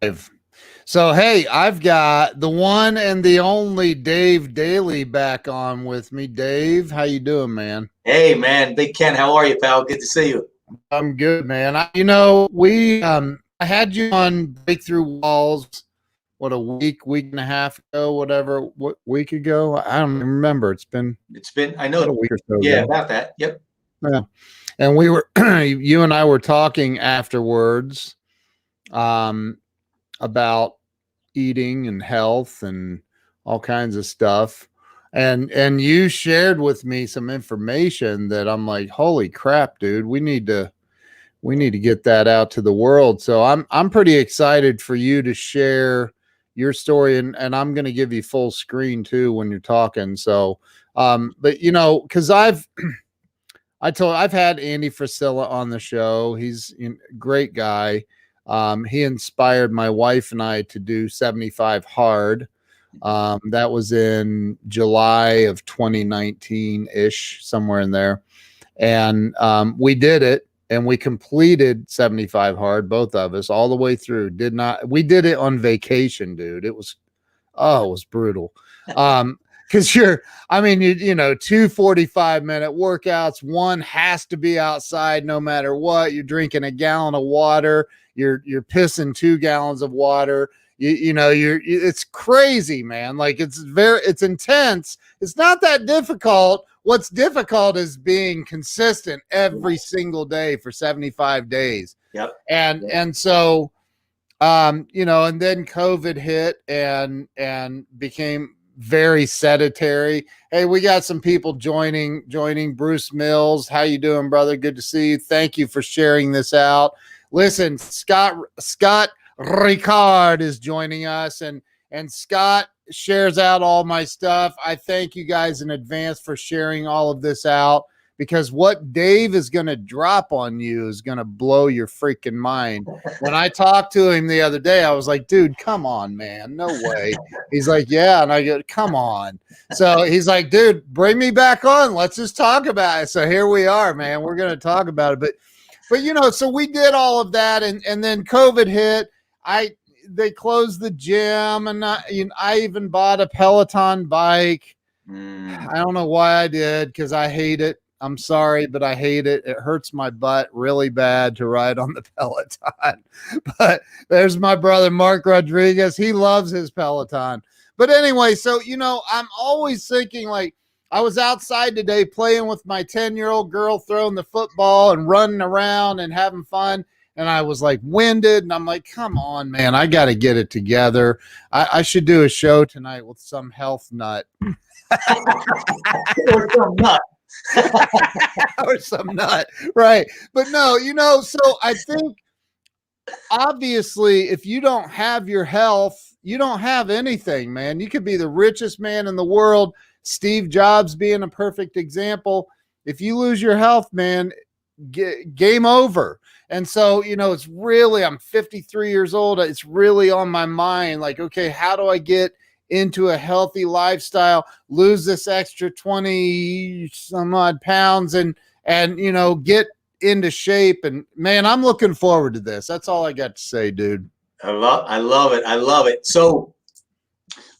Live. So, hey, I've got the one and the only Dave Daley back on with me. Dave, how you doing, man? Hey, man, Big Ken, how are you, pal? Good to see you. I'm good, man. I had you on Breakthrough Walls. What a week and a half ago, whatever. What week ago? I don't even remember. It's been It's been, I about a know, week or so yeah, ago. about that. Yep. Yeah, and you and I were talking afterwards, um, about eating and health and all kinds of stuff. And you shared with me some information that I'm like, holy crap, dude, we need to get that out to the world. So I'm pretty excited for you to share your story, and I'm going to give you full screen too when you're talking. So but because I've had Andy Frisella on the show. He's a great guy. He inspired my wife and I to do 75 hard. That was in July of 2019 ish, somewhere in there. And we did it, and we completed 75 hard, both of us, all the way through. We did it on vacation, dude. It was brutal. Because two 45-minute workouts. One has to be outside no matter what. You're drinking a gallon of water. You're pissing 2 gallons of water. It's crazy, man. Like it's intense. It's not that difficult. What's difficult is being consistent every single day for 75 days. Yep. And so and then COVID hit and became very sedentary. Hey, we got some people joining. Bruce Mills, how you doing, brother? Good to see you. Thank you for sharing this out. Listen, Scott Ricard is joining us, and Scott shares out all my stuff. I thank you guys in advance for sharing all of this out, because what Dave is going to drop on you is going to blow your freaking mind. When I talked to him the other day, I was like, dude, come on, man. No way. He's like, yeah. And I go, come on. So he's like, dude, bring me back on. Let's just talk about it. So here we are, man. We're going to talk about it. But so we did all of that. And then COVID hit. They closed the gym, and I even bought a Peloton bike. I don't know why I did, because I hate it. I'm sorry, but I hate it. It hurts my butt really bad to ride on the Peloton. But there's my brother, Mark Rodriguez. He loves his Peloton. But anyway, so, I'm always thinking, like, I was outside today playing with my 10-year-old girl, throwing the football and running around and having fun. And I was like winded, and I'm like, come on, man, I got to get it together. I should do a show tonight with some health nut. Or some nut. Or some nut, right? But no, so I think obviously if you don't have your health, you don't have anything, man. You could be the richest man in the world, Steve Jobs being a perfect example. If you lose your health, man, game over. And so, I'm 53 years old. It's really on my mind. Like, okay, how do I get into a healthy lifestyle, lose this extra 20 some odd pounds, and get into shape? And man, I'm looking forward to this. That's all I got to say, dude. I love it. I love it. So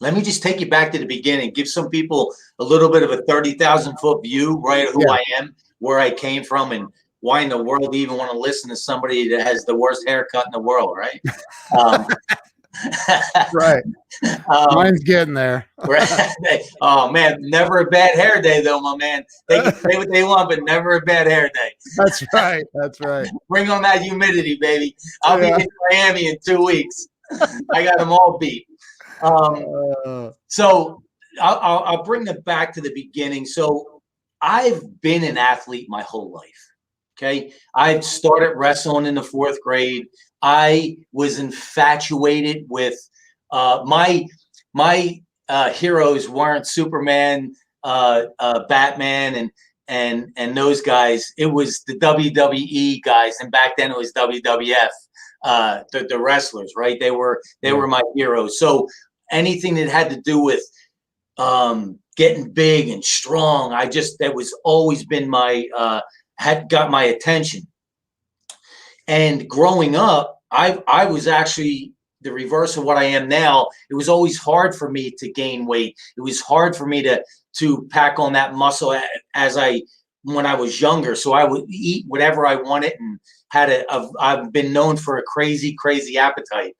let me just take you back to the beginning, give some people a little bit of a 30,000-foot view, right, of who I am, where I came from, and why in the world do you even want to listen to somebody that has the worst haircut in the world, right? Right. Mine's getting there. Right. Oh, man, never a bad hair day, though, my man. They can say what they want, but never a bad hair day. That's right. That's right. Bring on that humidity, baby. I'll be in Miami in 2 weeks. I got them all beat. So I'll bring it back to the beginning. So I've been an athlete my whole life. Okay. I started wrestling in the 4th grade. I was infatuated with my heroes weren't Superman, Batman, and those guys. It was the WWE guys, and back then it was WWF, the wrestlers, right? They were my heroes. So anything that had to do with getting big and strong, that was always been had got my attention. And growing up, I was actually the reverse of what I am now. It was always hard for me to gain weight. It was hard for me to pack on that muscle when I was younger. So I would eat whatever I wanted and I've been known for a crazy, crazy appetite.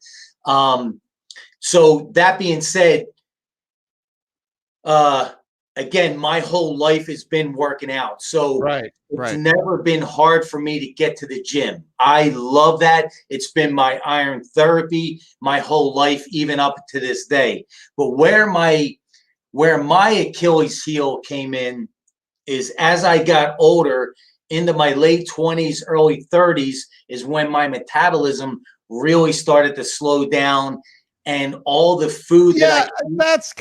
So that being said, again, my whole life has been working out. So it's never been hard for me to get to the gym. I love that. It's been my iron therapy my whole life, even up to this day. But where my Achilles heel came in is as I got older, into my late 20s, early 30s, is when my metabolism really started to slow down. And all the food let's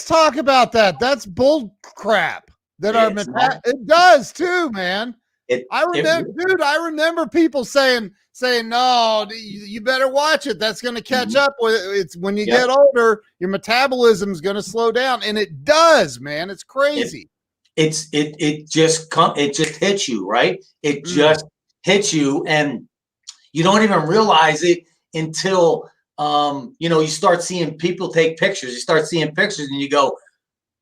talk about that. That's bull crap. It does too, man. I remember people saying, no, you better watch it. That's going to catch up with it. It's when you get older, your metabolism is going to slow down, and it does, man. It's crazy. It just hits you, right? It just hits you, and you don't even realize it until you start seeing people take pictures. You start seeing pictures and you go,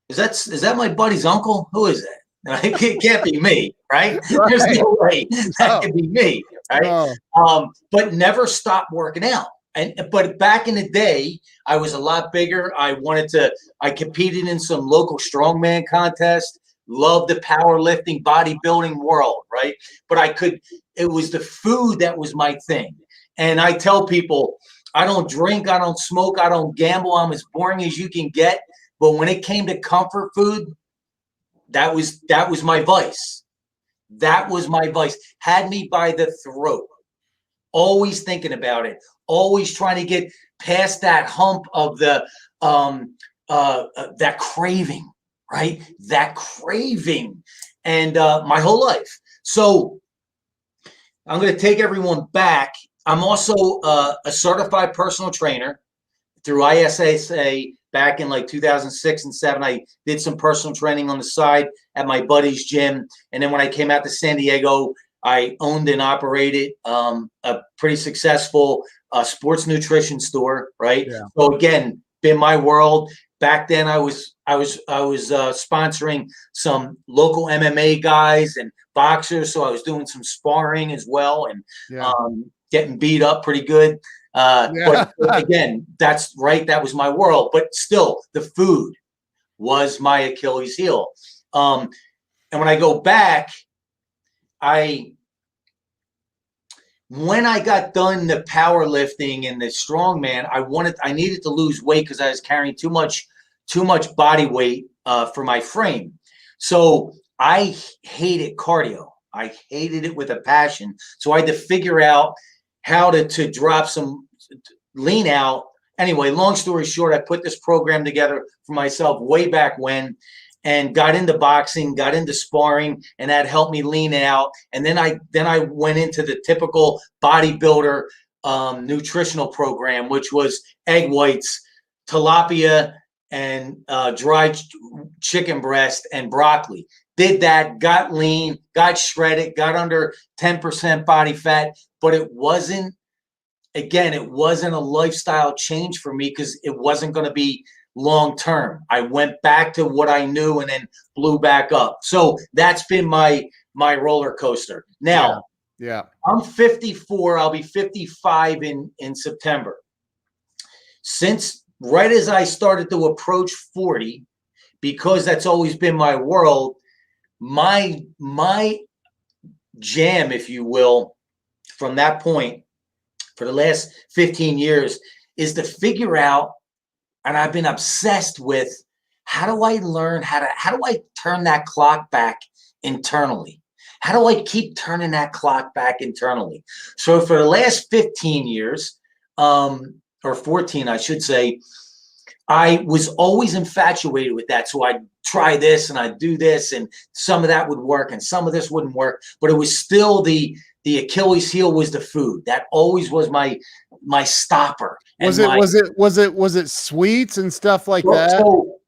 is that my buddy's uncle? Who is that? It can't be me, right? There's no way that could be me, right? But never stop working out. But back in the day, I was a lot bigger. I competed in some local strongman contests, loved the powerlifting, bodybuilding world, right? But it was the food that was my thing. And I tell people, I don't drink, I don't smoke, I don't gamble. I'm as boring as you can get. But when it came to comfort food, that was my vice. That was my vice. Had me by the throat. Always thinking about it. Always trying to get past that hump of that craving, right? That craving, and my whole life. So I'm going to take everyone back. I'm also a certified personal trainer through ISSA back in like 2006 and 7. I did some personal training on the side at my buddy's gym. And then when I came out to San Diego, I owned and operated a pretty successful sports nutrition store, right? Yeah. So again, been my world. Back then I was sponsoring some local MMA guys and boxers. So I was doing some sparring as well, and getting beat up pretty good. But again, that's right. That was my world. But still, the food was my Achilles heel. And when I go back, when I got done the powerlifting and the strongman, I needed to lose weight because I was carrying too much body weight for my frame. So I hated cardio. I hated it with a passion. So I had to figure out how to drop some lean out. Anyway, long story short, I put this program together for myself way back when, and got into boxing, got into sparring, and that helped me lean out. And then I went into the typical bodybuilder nutritional program, which was egg whites, tilapia, and dried chicken breast and broccoli. Did that, got lean, got shredded, got under 10% body fat, but it wasn't a lifestyle change for me because it wasn't going to be long term. I went back to what I knew and then blew back up. So that's been my roller coaster. Now, I'm 54. I'll be 55 in September. Since right as I started to approach 40, because that's always been my world, my jam, if you will, from that point for the last 15 years is to figure out, and I've been obsessed with, how do I learn how do I turn that clock back internally? How do I keep turning that clock back internally? So for the last 15 years, or 14, I should say, I was always infatuated with that. So I'd try this and I'd do this, and some of that would work and some of this wouldn't work, but it was still the Achilles heel was the food. That always was my stopper. Was it sweets and stuff like that? So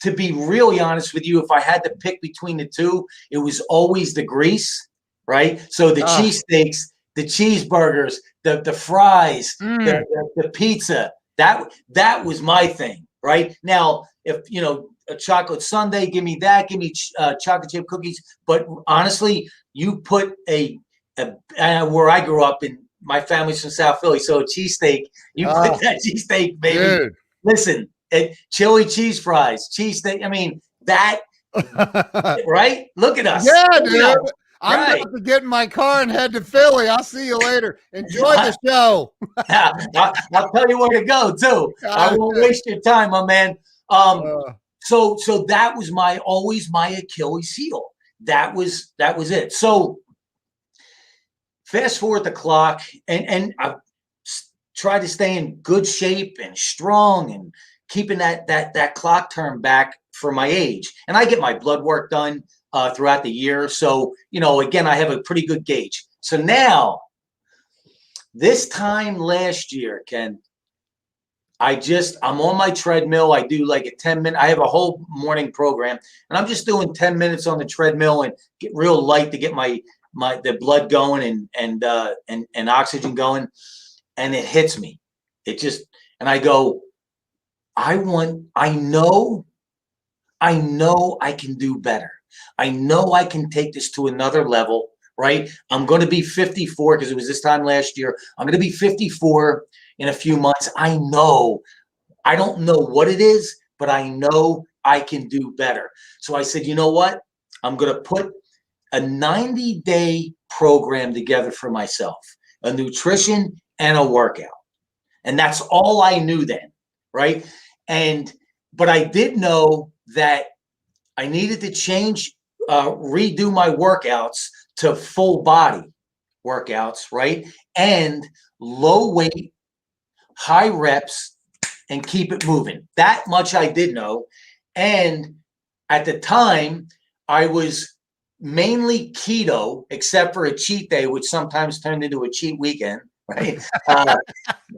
to be really honest with you, if I had to pick between the two, it was always the grease, right? So the cheesesteaks, the cheeseburgers, the fries, the pizza. That was my thing, right? Now, if a chocolate sundae, give me that. Give me chocolate chip cookies. But honestly, you put where I grew up in, my family's from South Philly, so a cheesesteak, you put that cheesesteak, baby. Dude. Listen, chili cheese fries, cheesesteak. I mean, that, right? Look at us. Yeah, dude. I'm right. about to get in my car and head to Philly. I'll see you later. Enjoy the show. I'll tell you where to go, too. I won't waste your time, my man. So that was always my Achilles heel. That was it. So fast forward the clock, and I tried to stay in good shape and strong and keeping that clock turned back for my age. And I get my blood work done throughout the year. So, again, I have a pretty good gauge. So now, this time last year, Ken, I'm on my treadmill. I do like a 10-minute, I have a whole morning program, and I'm just doing 10 minutes on the treadmill and get real light to get the blood going and oxygen going. And it hits me. And I go, I know I can do better. I know I can take this to another level, right? I'm going to be 54 because it was this time last year. I'm going to be 54 in a few months. I don't know what it is, but I know I can do better. So I said, you know what? I'm going to put a 90-day program together for myself, a nutrition and a workout. And that's all I knew then, right? But I did know that I needed to redo my workouts to full body workouts, right? And low weight, high reps, and keep it moving. That much I did know. And at the time, I was mainly keto, except for a cheat day, which sometimes turned into a cheat weekend, right?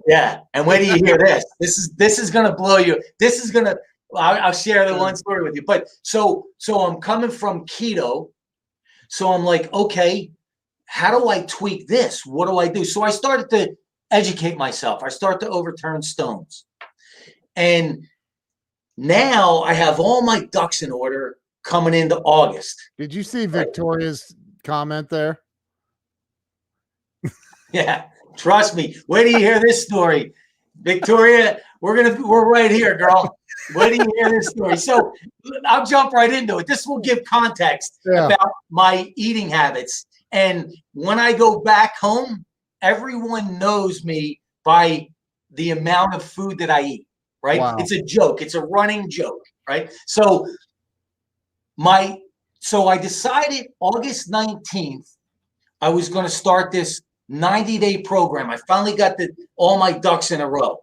Yeah. And wait till you hear this. This is going to blow you. I'll share the one story with you. But so I'm coming from keto. So I'm like, okay, how do I tweak this? What do I do? So I started to educate myself. I start to overturn stones. And now I have all my ducks in order coming into August. Did you see Victoria's comment there? Yeah, trust me. Wait till you hear this story. Victoria, we're right here, girl. Wait till you hear this story. So I'll jump right into it. This will give context about my eating habits. And when I go back home, everyone knows me by the amount of food that I eat, right? Wow. It's a joke. It's a running joke, right? So I decided August 19th, I was going to start this 90-day program. I finally got all my ducks in a row.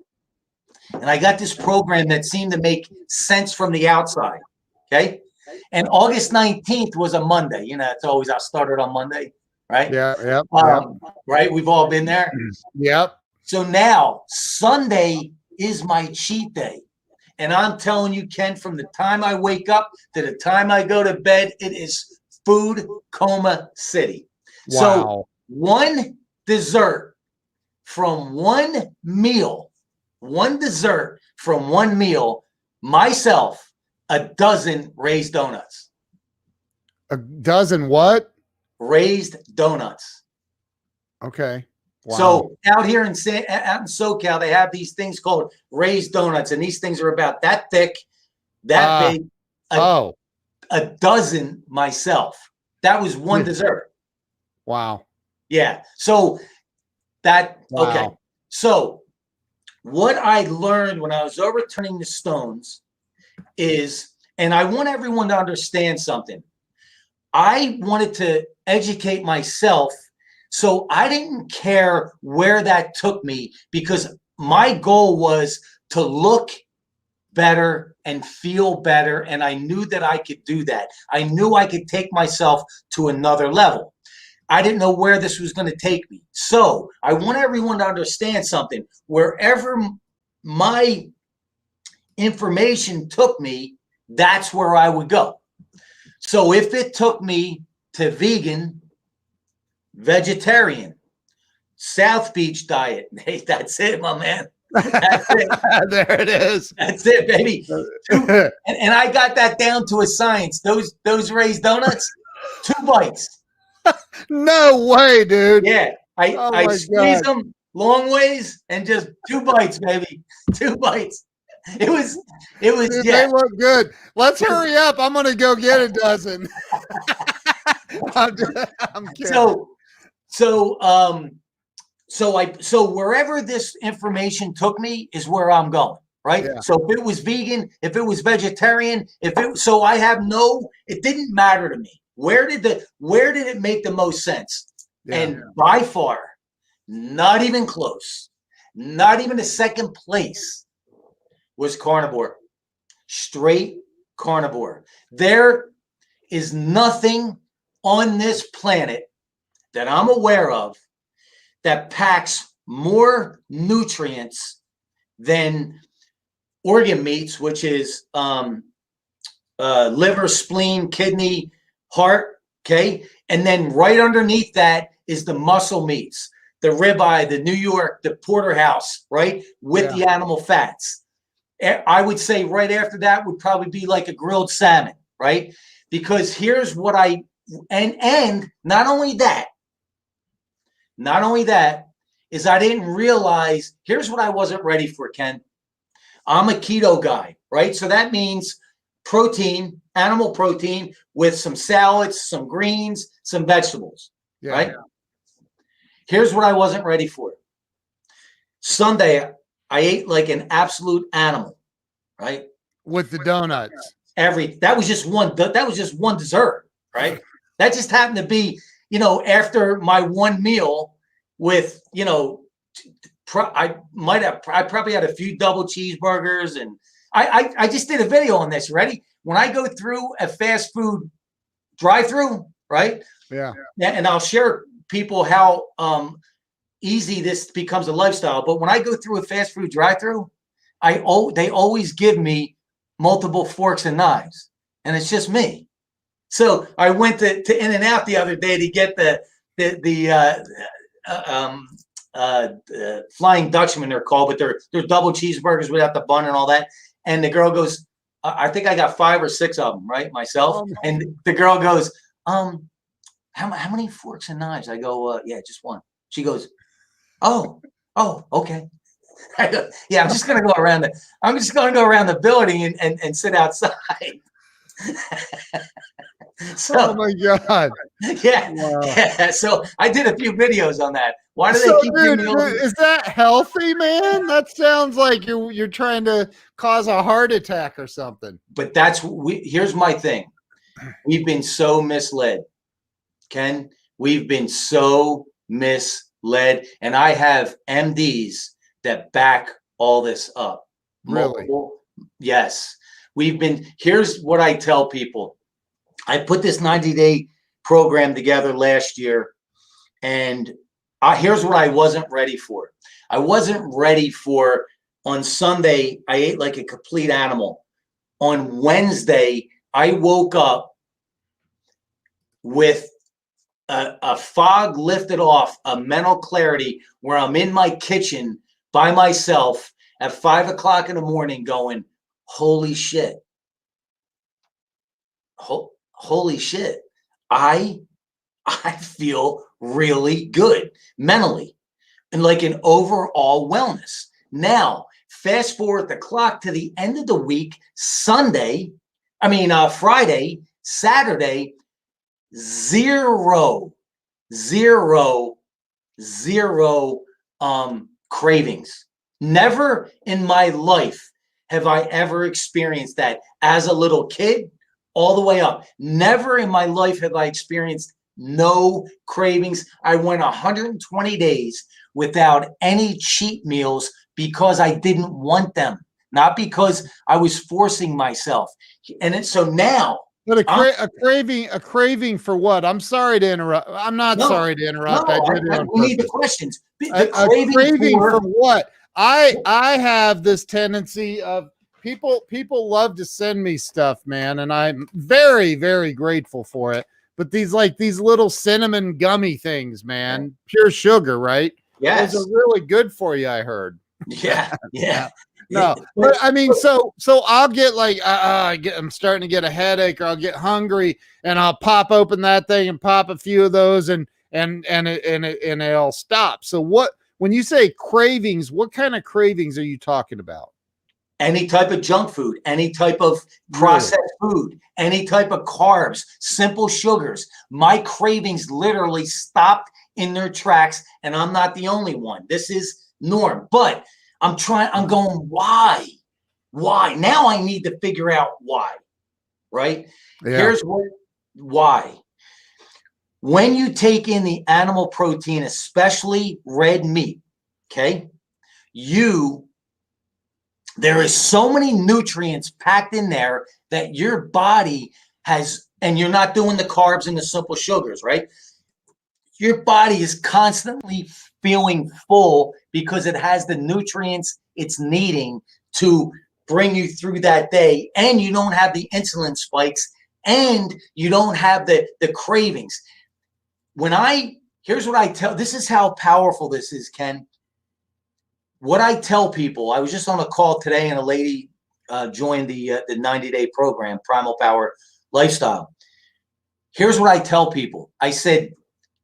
And I got this program that seemed to make sense from the outside. Okay. And August 19th was a Monday. It's always I started on Monday, right? Yeah. Right. We've all been there. Yep. So now Sunday is my cheat day. And I'm telling you, Ken, from the time I wake up to the time I go to bed, it is food coma city. Wow. So one dessert from one meal, myself, a dozen raised donuts. A dozen what? Raised donuts. Okay. Wow. So out here in SoCal, they have these things called raised donuts, and these things are about that thick, that big. A dozen myself. That was one dessert. Wow. Yeah. So okay. So what I learned when I was overturning the stones is, and I want everyone to understand something. I wanted to educate myself. So I didn't care where that took me because my goal was to look better and feel better. And I knew that I could do that. I knew I could take myself to another level. I didn't know where this was going to take me. So I want everyone to understand something. Wherever my information took me, that's where I would go. So if it took me to vegan, vegetarian, South Beach diet. Hey, that's it, my man. That's it. There it is. That's it, baby. And I got that down to a science. Those Ray's donuts, 2 bites. No way, dude. Yeah, Oh I my squeeze God. them long ways and just 2 bites, baby. 2 bites. It was Dude, yeah. they look good. Let's hurry up. I'm gonna go get a dozen. I'm kidding. So wherever this information took me is where I'm going, right? Yeah. So if it was vegan, if it was vegetarian, so I have it didn't matter to me. Where did it make the most sense? Yeah. And by far, not even close, not even a second place was carnivore. Straight carnivore. There is nothing on this planet that I'm aware of that packs more nutrients than organ meats, which is liver, spleen, kidney, heart. Okay. And then right underneath that is the muscle meats, the ribeye, the New York, the porterhouse, right? With the animal fats. I would say right after that would probably be like a grilled salmon, right? Because here's what and not only that is I didn't realize, here's what I wasn't ready for, Ken. I'm a keto guy, right? So that means protein, animal protein with some salads, some greens, some vegetables, right? Here's what I wasn't ready for. Sunday, I ate like an absolute animal, right? With the donuts. That was just one dessert, right? That just happened to be, after my one meal with, I probably had a few double cheeseburgers, and I just did a video on this. Ready? When I go through a fast food drive-through, right? Yeah. And I'll share people how easy this becomes a lifestyle. But when I go through a fast food drive-through, they always give me multiple forks and knives, and it's just me. So I went to In-N-Out the other day to get the Flying Dutchman, they're called, but they're double cheeseburgers without the bun and all that. And the girl goes, I think I got 5 or 6 of them, right, myself. And the girl goes, how many forks and knives? I go, yeah, just one. She goes, oh, okay. I go, yeah, I'm just gonna go around the building and sit outside. So, oh my God. Yeah. Wow. Yeah. So I did a few videos on that. Why do they keep dude, giving me all is that healthy, man? That sounds like you're trying to cause a heart attack or something. But here's my thing. We've been so misled, Ken. We've been so misled. And I have MDs that back all this up. Really? Yes. Here's what I tell people. I put this 90-day program together last year, and here's what I wasn't ready for. I wasn't ready for, on Sunday, I ate like a complete animal. On Wednesday, I woke up with a fog lifted off, a mental clarity where I'm in my kitchen by myself at 5 o'clock in the morning going, holy shit. Holy shit. I feel really good mentally and like an overall wellness. Now, fast forward the clock to the end of the week, Friday, Saturday, zero cravings. Never in my life have I ever experienced that as a little kid all the way up. Never in my life have I experienced no cravings. I went 120 days without any cheat meals because I didn't want them, not because I was forcing myself. And so now, but a craving for what? I'm sorry to interrupt. I'm not sorry to interrupt. We need the questions. A craving for what? I have this tendency of people love to send me stuff, man, and I'm very, very grateful for it. But these little cinnamon gummy things, man, pure sugar, right? Those are Yes. really good for you, I heard. Yeah. Yeah. Yeah. No, but I mean, so I'll get like I'm starting to get a headache, or I'll get hungry, and I'll pop open that thing and pop a few of those, and it'll stop. So what, when you say cravings, what kind of cravings are you talking about? Any type of junk food, any type of Really? processed food, any type of carbs, simple sugars. My cravings literally stopped in their tracks, and I'm not the only one. This is norm. But I'm going, why? Why? Now I need to figure out why, right? Yeah. Here's why. When you take in the animal protein, especially red meat, okay, there is so many nutrients packed in there that your body has, and you're not doing the carbs and the simple sugars, right? Your body is constantly feeling full because it has the nutrients it's needing to bring you through that day, and you don't have the insulin spikes, and you don't have the cravings. Here's what I tell, this is how powerful this is, Ken. What I tell people, I was just on a call today, and a lady joined the 90-day program, Primal Power Lifestyle. Here's what I tell people. I said,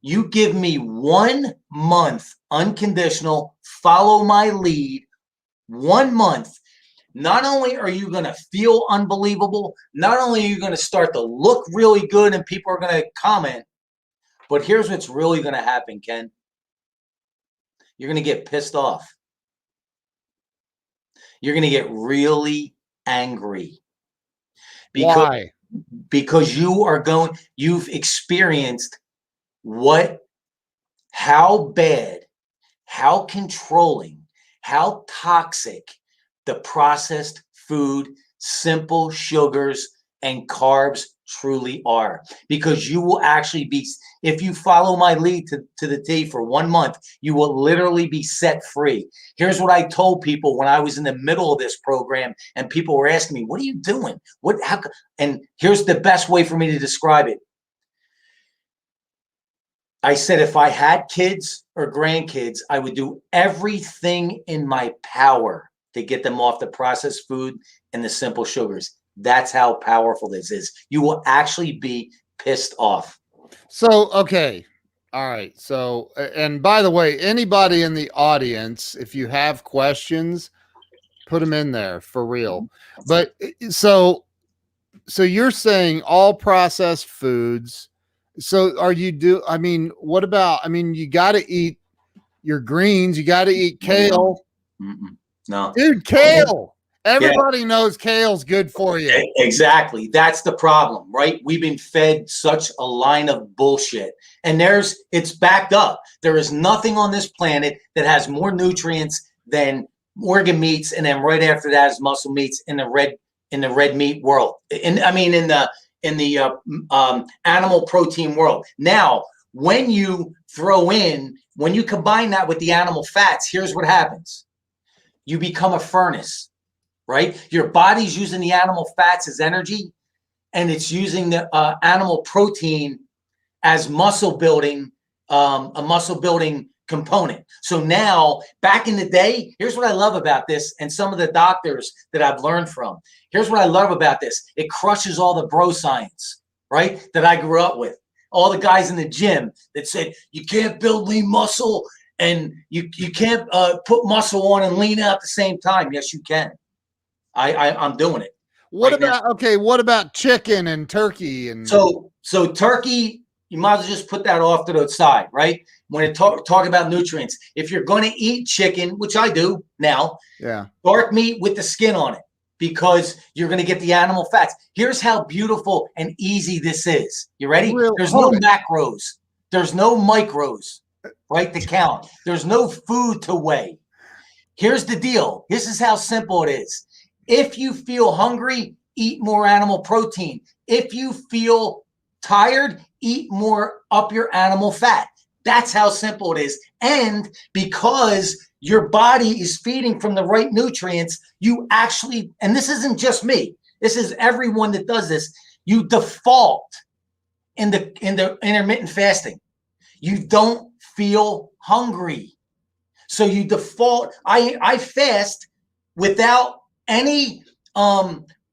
you give me 1 month unconditional, follow my lead, 1 month. Not only are you going to feel unbelievable, not only are you going to start to look really good and people are going to comment, but here's what's really going to happen, Ken. You're going to get pissed off. You're going to get really angry. Why? Because you've experienced how bad, how controlling, how toxic the processed food, simple sugars, and carbs truly are. Because you will actually be, if you follow my lead to the T for 1 month, you will literally be set free. Here's what I told people when I was in the middle of this program, and people were asking me, what are you doing? And here's the best way for me to describe it. I said, if I had kids or grandkids, I would do everything in my power to get them off the processed food and the simple sugars. That's how powerful this is. You will actually be pissed off. So, okay. All right. So, and by the way, anybody in the audience, if you have questions, put them in there for real. But so you're saying all processed foods. So I mean, what about, I mean, you got to eat your greens, you got to eat kale. No. Dude, kale. Everybody knows kale's good for you. Exactly. That's the problem, right? We've been fed such a line of bullshit, and it's backed up. There is nothing on this planet that has more nutrients than organ meats, and then right after that is muscle meats in the red meat world. In the animal protein world. Now, when you combine that with the animal fats, here's what happens. You become a furnace. Right? Your body's using the animal fats as energy, and it's using the animal protein as muscle building, a muscle building component. So now, back in the day, here's what I love about this, and some of the doctors that I've learned from. Here's what I love about this. It crushes all the bro science, right? That I grew up with. All the guys in the gym that said, you can't build lean muscle and you can't put muscle on and lean out at the same time. Yes, you can. I'm doing it. What about chicken and turkey? And so turkey, you might as well just put that off to the side, right? When it talk about nutrients, if you're going to eat chicken, which I do now, dark meat with the skin on it, because you're going to get the animal fats. Here's how beautiful and easy this is. You ready? There's no macros. There's no micros, right, to count. There's no food to weigh. Here's the deal. This is how simple it is. If you feel hungry, eat more animal protein. If you feel tired, eat more up your animal fat. That's how simple it is. And because your body is feeding from the right nutrients, you actually, and this isn't just me, this is everyone that does this, you default in the intermittent fasting. You don't feel hungry. So you default. I fast without any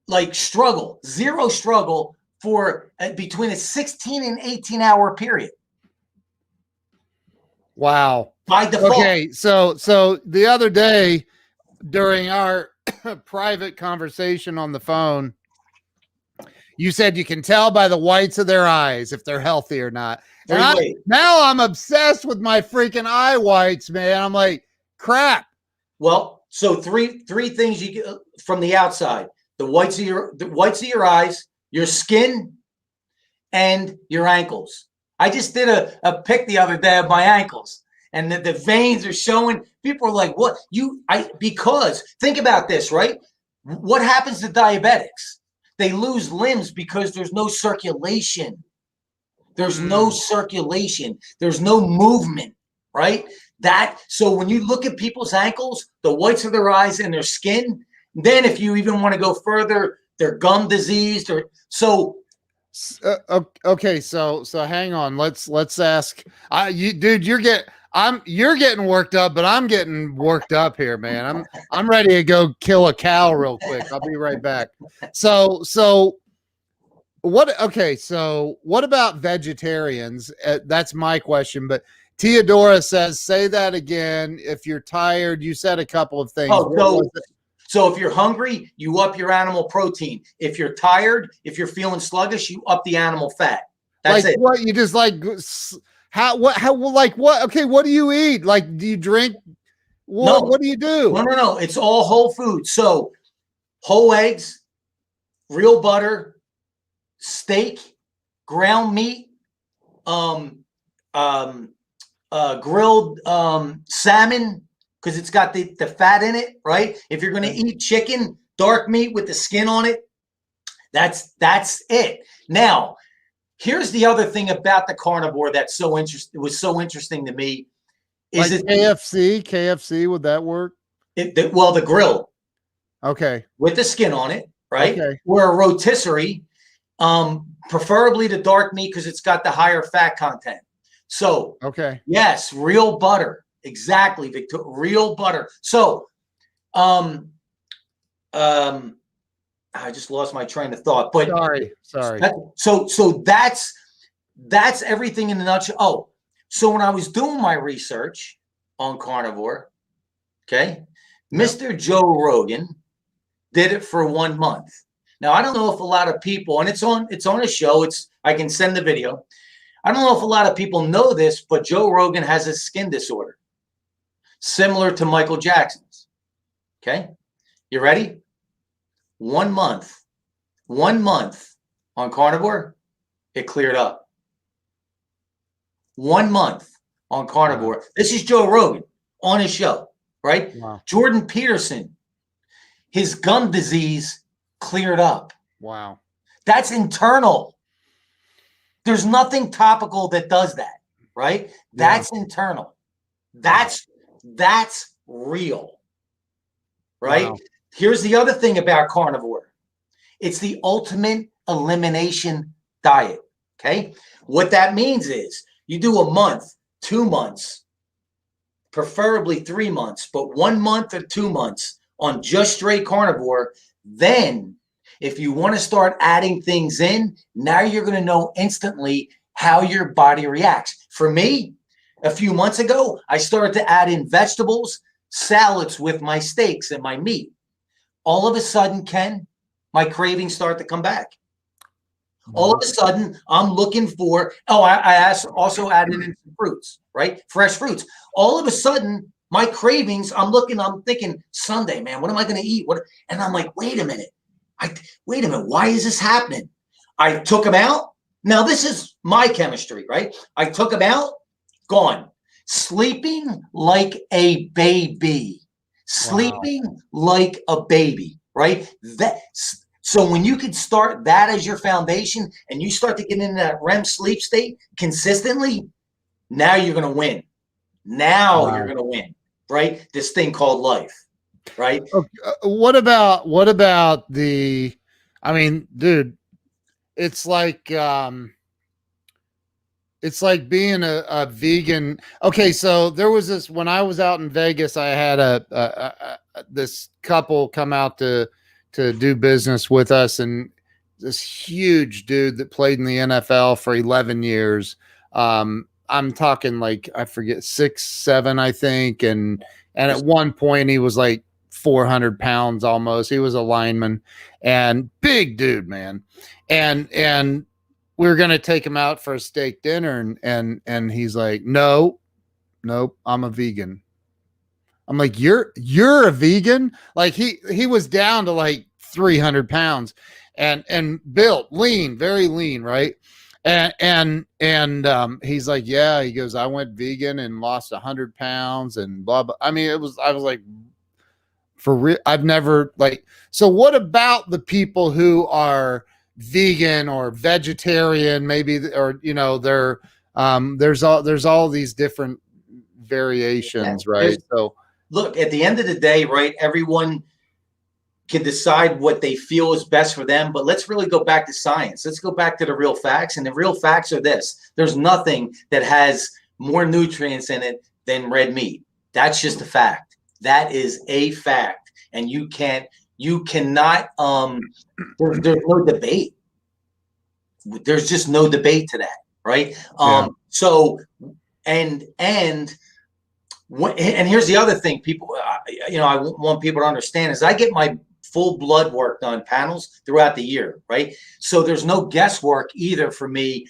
like struggle, zero struggle for between a 16 and 18-hour period. Wow. By default. Okay, so the other day during our private conversation on the phone, you said you can tell by the whites of their eyes if they're healthy or not. And now I'm obsessed with my freaking eye whites, man. I'm like, crap. Well, so three things you get from the outside: the whites of your eyes, your skin, and your ankles. I just did a pic the other day of my ankles, and the veins are showing. People are like, "What because think about this, right? What happens to diabetics? They lose limbs because there's no circulation. There's no circulation. There's no movement, right? So when you look at people's ankles, the whites of their eyes and their skin, then if you even want to go further, they're gum diseased or so. Okay, so hang on. Let's ask. Dude, you're getting worked up, but I'm getting worked up here, man. I'm ready to go kill a cow real quick. I'll be right back. So what? Okay, so what about vegetarians? That's my question. But Theodora says, say that again. If you're tired, you said a couple of things. So if you're hungry, you up your animal protein. If you're tired, if you're feeling sluggish, you up the animal fat. That's like it. What you just like? How like what? Okay, what do you eat? Like, do you drink? What do you do? No. It's all whole food. So whole eggs, real butter, steak, ground meat, grilled salmon, because it's got the fat in it, right? If you're going to eat chicken, dark meat with the skin on it, that's it. Now, here's the other thing about the carnivore that's so interesting. It was so interesting to me. Is like it KFC? Would that work? The grill. Okay. With the skin on it, right? Okay. Or a rotisserie, preferably the dark meat because it's got the higher fat content. So, okay. Yes, real butter. Exactly, Victor. Real butter. So, I just lost my train of thought. But sorry. So that's everything in a nutshell. Oh, so when I was doing my research on carnivore, okay, Mr. Joe Rogan did it for 1 month. Now I don't know if a lot of people, and it's on a show. I can send the video. I don't know if a lot of people know this, but Joe Rogan has a skin disorder similar to Michael Jackson's. Okay, you ready? 1 month on carnivore, it cleared up. 1 month on carnivore. Wow. This is Joe Rogan on his show, right? Wow. Jordan Peterson, his gum disease cleared up. Wow. That's internal. There's nothing topical that does that, right? That's internal. That's real, right? Wow. Here's the other thing about carnivore. It's the ultimate elimination diet, okay? What that means is you do a month, 2 months, preferably 3 months, but 1 month or 2 months on just straight carnivore. Then if you want to start adding things in, now you're going to know instantly how your body reacts. For me, a few months ago, I started to add in vegetables, salads with my steaks and my meat. All of a sudden, Ken, my cravings start to come back. All of a sudden, I'm looking for, I also added in some fruits, right? Fresh fruits. All of a sudden, my cravings, I'm thinking, Sunday, man, what am I going to eat? And I'm like, wait a minute. Why is this happening? I took them out. Now, this is my chemistry, right? I took them out, gone. Sleeping like a baby. Sleeping like a baby, right? So when you can start that as your foundation and you start to get into that REM sleep state consistently, now you're going to win. You're going to win, right? This thing called life. Right. What about the? I mean, dude, it's like it's like being a vegan. Okay, so there was this when I was out in Vegas. I had this couple come out to do business with us, and this huge dude that played in the NFL for 11 years. I'm talking like I forget 6'7", I think, and at one point he was like 400 pounds almost. He was a lineman and big dude, man, and we were gonna take him out for a steak dinner, and he's like, no, nope, I'm a vegan. I'm like, you're a vegan? Like he was down to like 300 pounds and built lean, very lean, right? And he's like, yeah, he goes, I went vegan and lost 100 pounds and blah blah. I mean, I was like, for real, I've never like. So what about the people who are vegan or vegetarian, maybe, or they're there's all these different variations, right? So look, at the end of the day, right, everyone can decide what they feel is best for them, but let's really go back to science. Let's go back to the real facts, and the real facts are this: there's nothing that has more nutrients in it than red meat. That's just a fact. That is a fact, and you cannot there's no debate. There's just no debate to that, right? So and here's the other thing, people, I want people to understand is I get my full blood work done, panels throughout the year, right? So there's no guesswork either for me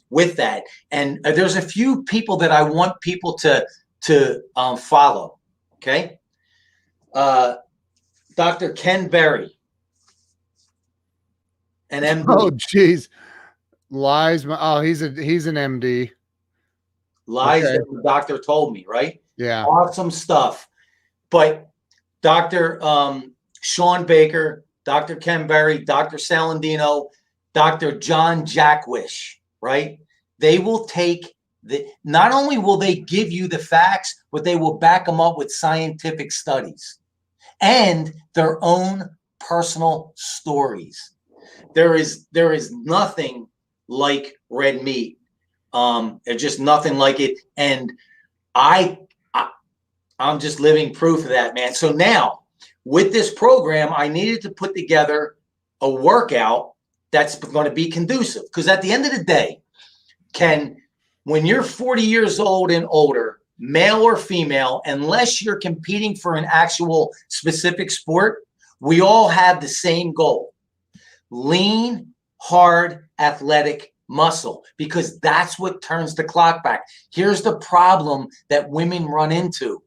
with that. And there's a few people that I want people to follow. Okay, Dr. Ken Berry, an MD. Oh, geez, lies. Oh, he's an MD. Lies that the doctor told me, right? Yeah. Awesome stuff. But Dr. Sean Baker, Dr. Ken Berry, Dr. Salandino, Dr. John Jackwish, right? They will take not only will they give you the facts, but they will back them up with scientific studies and their own personal stories. There is nothing like red meat. There's just nothing like it. And I'm just living proof of that, man. So now with this program, I needed to put together a workout that's going to be conducive. Because at the end of the day, when you're 40 years old and older, male or female, unless you're competing for an actual specific sport, we all have the same goal: lean, hard, athletic muscle, because that's what turns the clock back. Here's the problem that women run into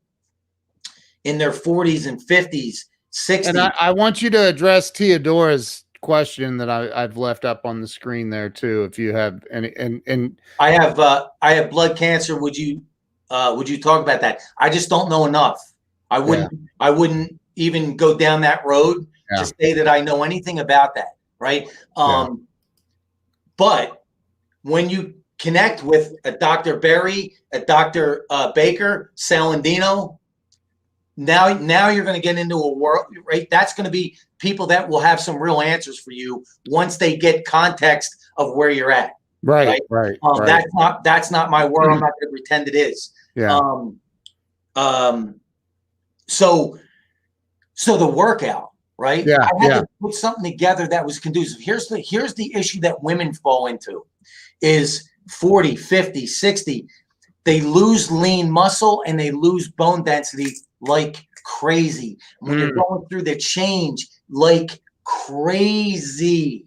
in their 40s and 50s, 60s. And I want you to address Theodora's question that I've left up on the screen there too, if you have any. And I have blood cancer. Would you talk about that? I just don't know enough. I wouldn't even go down that road to say that I know anything about that, right? But when you connect with a Dr. Berry, a Dr. Baker, Salandino, now you're going to get into a world, right? That's going to be people that will have some real answers for you once they get context of where you're at. Right. That's not my world. I'm not going to pretend it is. Yeah. So the workout, right? Yeah. I had to put something together that was conducive. Here's the issue that women fall into is 40, 50, 60. They lose lean muscle and they lose bone density like crazy. When you're going through the change like crazy.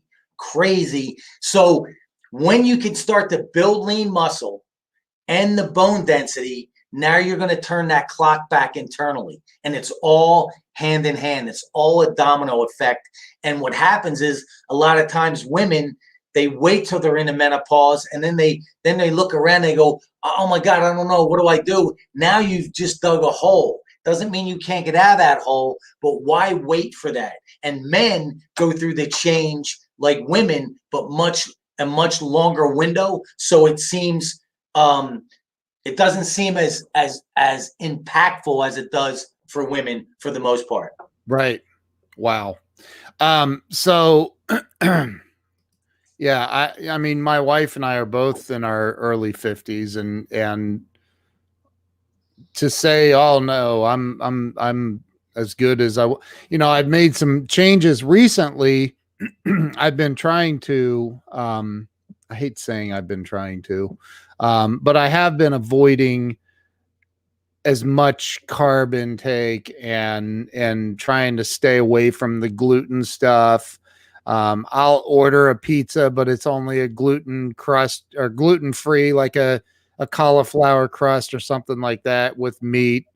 So when you can start to build lean muscle and the bone density, now you're going to turn that clock back internally. And it's all hand in hand. It's all a domino effect. And what happens is a lot of times women, they wait till they're in the menopause, and then they look around, they go, oh my God, I don't know, what do I do? Now you've just dug a hole. Doesn't mean you can't get out of that hole, but why wait for that? And men go through the change like women, but a much longer window. So it seems it doesn't seem as impactful as it does for women for the most part. Right. Wow. So Yeah, I mean, my wife and I are both in our early 50s, and to say, "Oh no, I'm as good as I've made some changes recently. I've been trying to, I hate saying I've been trying to, but I have been avoiding as much carb intake and trying to stay away from the gluten stuff. I'll order a pizza, but it's only a gluten crust or gluten free, like a cauliflower crust or something like that with meat,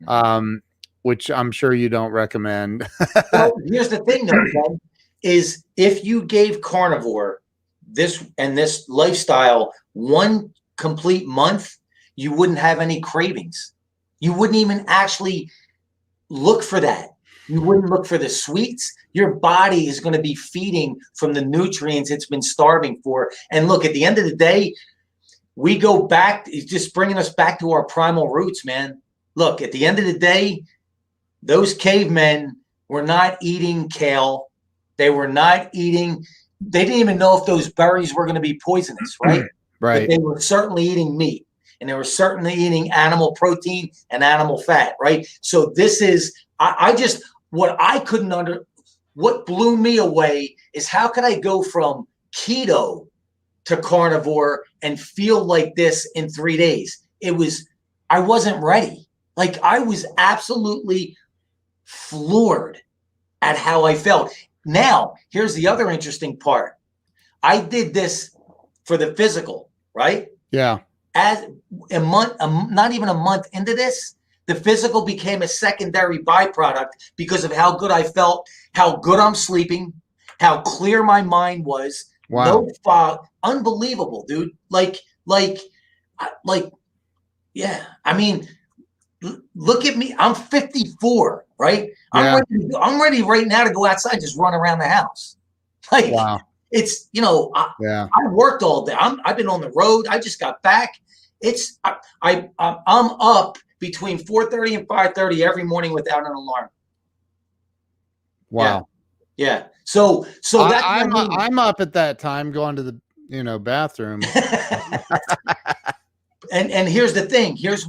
um, which I'm sure you don't recommend. Well, here's the thing, though, Ken, is if you gave carnivore this lifestyle one complete month, you wouldn't have any cravings. You wouldn't even actually look for that. You wouldn't look for the sweets. Your body is going to be feeding from the nutrients it's been starving for. And look, at the end of the day, we go back, it's just bringing us back to our primal roots, man. Look, at the end of the day, those cavemen were not eating kale. They were not eating, they didn't even know if those berries were going to be poisonous, right? Right. But they were certainly eating meat, and they were certainly eating animal protein and animal fat, right? So this is, I just, what blew me away is how could I go from keto to carnivore and feel like this in 3 days? I wasn't ready. Like, I was absolutely floored at how I felt. Now, here's the other interesting part. I did this for the physical, right? Yeah. As a month, not even a month into this, the physical became a secondary byproduct because of how good I felt, how good I'm sleeping, how clear my mind was. Wow. No fog. Unbelievable, dude. Like, yeah. I mean, look at me. I'm 54, right? Yeah. I'm ready right now to go outside, just run around the house. Like, Wow. it's, Yeah. I worked all day. I've been on the road. I just got back. I'm up between 4:30 and 5:30 every morning without an alarm. Wow. Yeah. So that's I'm up at that time going to the bathroom. and here's the thing. Here's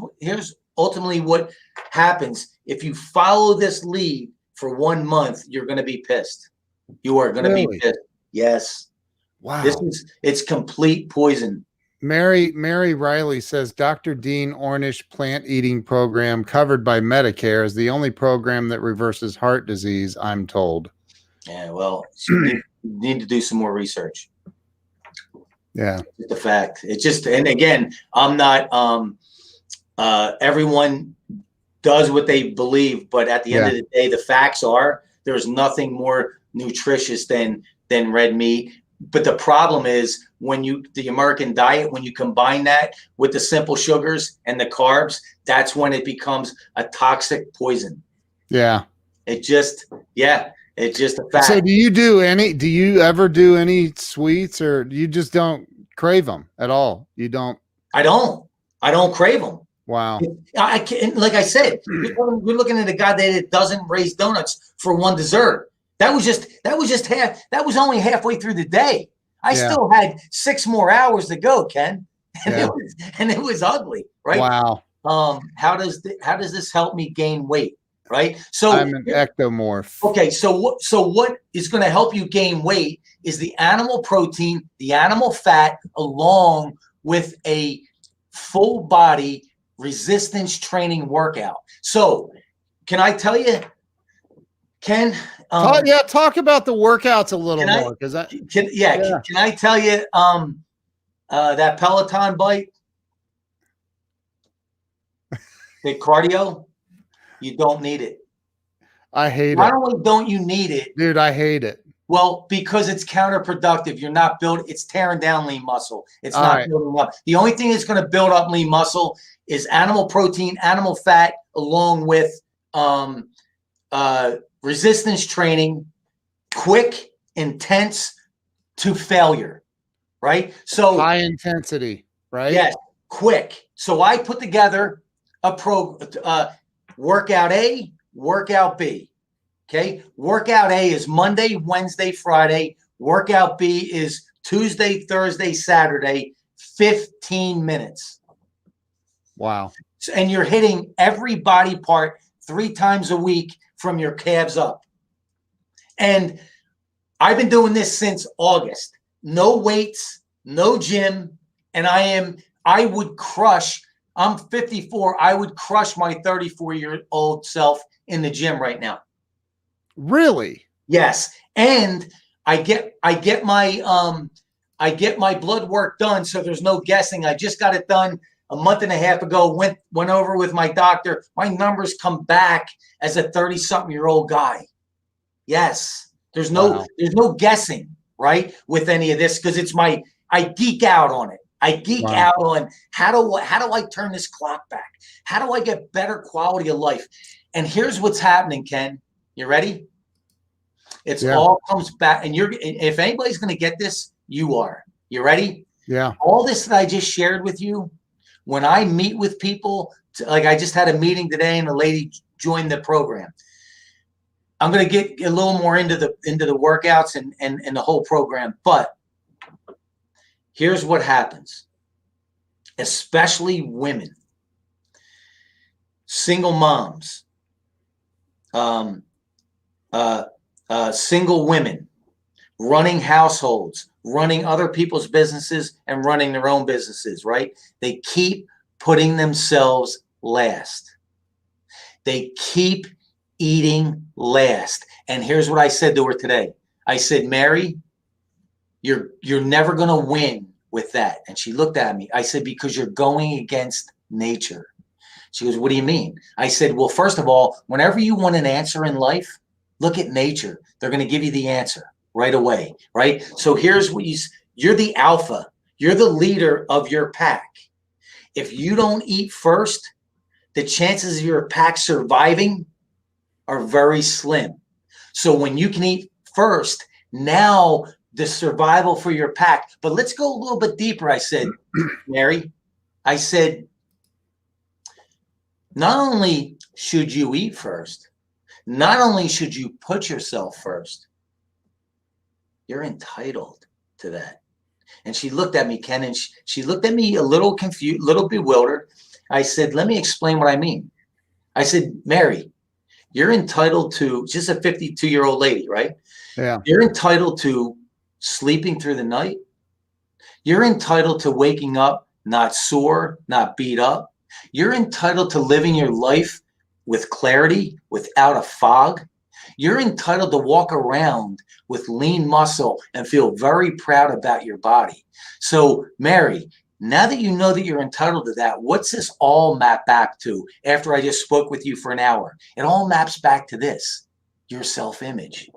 ultimately what happens. If you follow this lead for 1 month, you're going to be pissed. You are going to be pissed. Yes. Wow. It's complete poison. Mary Riley says Dr. Dean Ornish plant eating program covered by Medicare is the only program that reverses heart disease, I'm told. Yeah, well, you need to do some more research. Yeah. It's the fact. It's just, and again, I'm not everyone does what they believe, but at the end of the day, the facts are there's nothing more nutritious than red meat. But the problem is the American diet, when you combine that with the simple sugars and the carbs, that's when it becomes a toxic poison. Yeah. It's just a fact. So do you ever do any sweets, or you just don't crave them at all? You don't? I don't crave them. Wow. I can't, like I said, we're looking at a guy that doesn't raise donuts for one dessert. That was only halfway through the day. I still had 6 more hours to go, Ken. And it was ugly, right? Wow. How does this help me gain weight? Right. So I'm an ectomorph. Okay. So what is going to help you gain weight is the animal protein, the animal fat, along with a full body resistance training workout. So can I tell you, Ken? Talk about the workouts a little more, because can I tell you that Peloton bike, the cardio, you don't need it. I hate it. Not only don't you need it, dude, I hate it. Well, because it's counterproductive. You're not building. It's tearing down lean muscle. It's not building up. The only thing that's going to build up lean muscle is animal protein, animal fat, along with resistance training, quick, intense to failure, right? So high intensity, right? Yes, quick. So I put together a workout A, workout B. Okay, workout A is Monday, Wednesday, Friday. Workout B is Tuesday, Thursday, Saturday, 15 minutes. Wow. And you're hitting every body part 3 times a week from your calves up. And I've been doing this since August. No weights, no gym. And I would crush, I'm 54. I would crush my 34-year-old self in the gym right now. Really? Yes. And I get my blood work done. So there's no guessing. I just got it done a month and a half ago, went over with my doctor. My numbers come back as a 30-something-year-old guy. Yes. There's no guessing, right, with any of this, because I geek out on it. I geek out on how do I turn this clock back? How do I get better quality of life? And here's what's happening, Ken. You ready? It's all comes back, and if anybody's going to get this, you are. You ready? Yeah. All this that I just shared with you, when I meet with people, like I just had a meeting today, and a lady joined the program. I'm going to get a little more into the workouts and the whole program, but here's what happens, especially women, single moms, single women, running households, running other people's businesses and running their own businesses, right? They keep putting themselves last. They keep eating last. And here's what I said to her today. I said, Mary, you're never going to win with that. And she looked at me. I said, because you're going against nature. She goes, what do you mean? I said, well, first of all, whenever you want an answer in life, look at nature. They're going to give you the answer right away, right? So here's what you're the alpha. You're the leader of your pack. If you don't eat first, the chances of your pack surviving are very slim. So when you can eat first, now the survival for your pack. But let's go a little bit deeper, I said, Mary. I said, not only should you eat first, not only should you put yourself first, you're entitled to that. And she looked at me, Ken, and she looked at me a little confused, a little bewildered. I said, let me explain what I mean. I said, Mary, you're entitled to, just a 52-year-old lady, right? Yeah. You're entitled to sleeping through the night. You're entitled to waking up not sore, not beat up. You're entitled to living your life with clarity, without a fog. You're entitled to walk around with lean muscle and feel very proud about your body. So, Mary, now that you know that you're entitled to that, what's this all map back to after I just spoke with you for an hour? It all maps back to this, your self-image.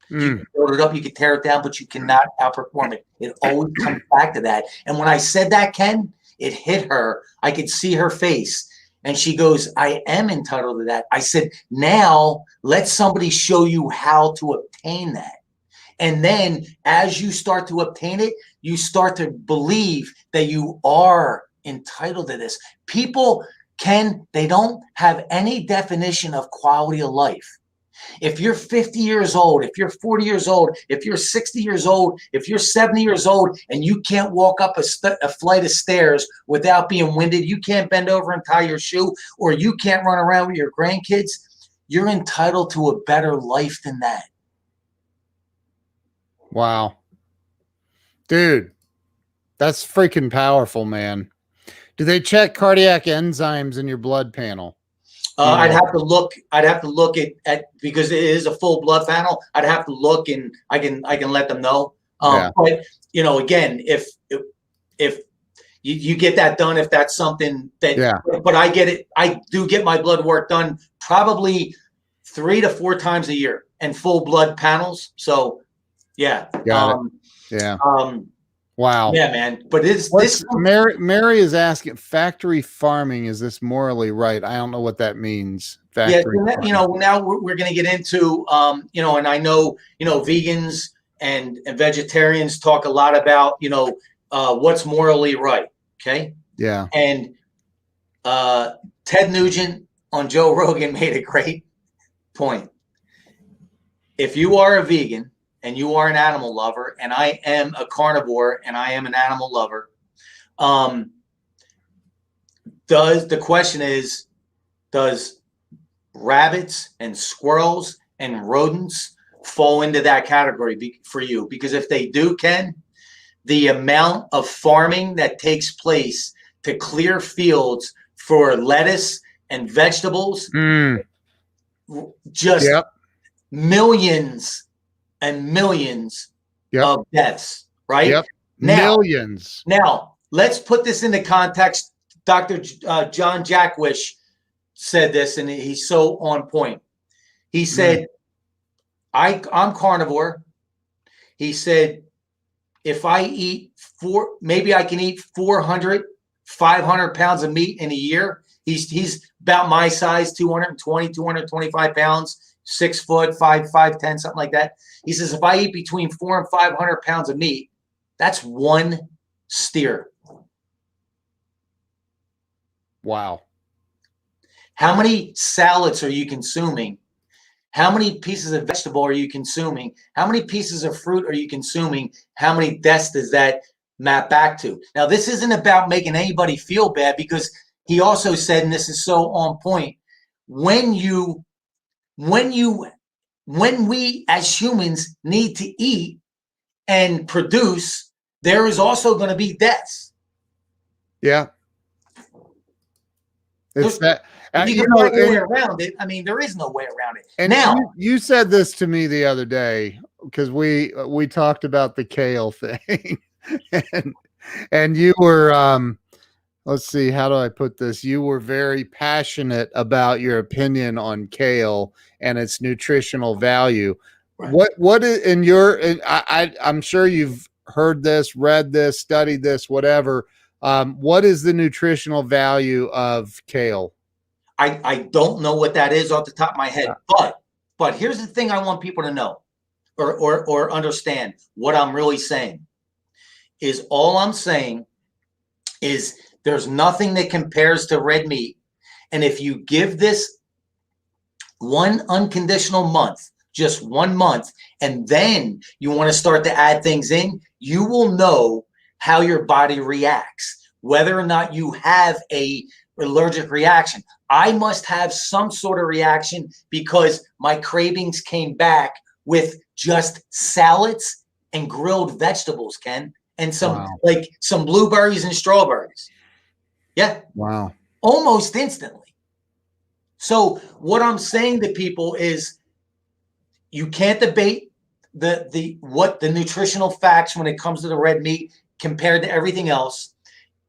You can build it up, you can tear it down, but you cannot outperform it. It always comes back to that. And when I said that, Ken, it hit her. I could see her face. And she goes, I am entitled to that. I said, now let somebody show you how to obtain that. And then as you start to obtain it, you start to believe that you are entitled to this. People, Ken, they don't have any definition of quality of life. If you're 50 years old, if you're 40 years old, if you're 60 years old, if you're 70 years old, and you can't walk up a flight of stairs without being winded, you can't bend over and tie your shoe, or you can't run around with your grandkids, you're entitled to a better life than that. Wow. Dude, that's freaking powerful, man. Do they check cardiac enzymes in your blood panel? I'd have to look at because it is a full blood panel. I'd have to look, and I can let them know. But again, if you get that done, if that's something that, but I do get my blood work done probably 3 to 4 times a year and full blood panels. So yeah. Wow. Yeah, man. But Mary is asking, factory farming, is this morally right? I don't know what that means. Factory farming. Now we're going to get into, and I know, vegans and vegetarians talk a lot about, what's morally right. Okay. Yeah. And Ted Nugent on Joe Rogan made a great point. If you are a vegan and you are an animal lover, and I am a carnivore, and I am an animal lover, the question is, does rabbits and squirrels and rodents fall into that category for you? Because if they do, Ken, the amount of farming that takes place to clear fields for lettuce and vegetables, just millions and millions of deaths, right? Yep. Millions. Now, let's put this into context. Dr. John Jackwish said this, and he's so on point. He said, I'm carnivore. He said, if I eat maybe I can eat 400, 500 pounds of meat in a year. He's about my size, 220, 225 pounds, 6 foot, 5'10", something like that. He says, if I eat between 400 and 500 pounds of meat, that's one steer. Wow. How many salads are you consuming? How many pieces of vegetable are you consuming? How many pieces of fruit are you consuming? How many deaths does that map back to? Now, this isn't about making anybody feel bad, because he also said, and this is so on point, when we as humans need to eat and produce, there is also going to be deaths. Yeah. It's that. You can find a way around it. I mean, there is no way around it. And now, you said this to me the other day, because we talked about the kale thing, and you were let's see, how do I put this? You were very passionate about your opinion on kale and its nutritional value. Right. What is in your? I'm sure you've heard this, read this, studied this, whatever. What is the nutritional value of kale? I don't know what that is off the top of my head, but here's the thing I want people to know or understand. What I'm really saying is, all I'm saying is there's nothing that compares to red meat. And if you give this one unconditional month, just 1 month, and then you want to start to add things in, you will know how your body reacts, whether or not you have a allergic reaction. I must have some sort of reaction because my cravings came back with just salads and grilled vegetables, Ken, and some blueberries and strawberries. Yeah. Wow. Almost instantly. So what I'm saying to people is, you can't debate the nutritional facts when it comes to the red meat compared to everything else.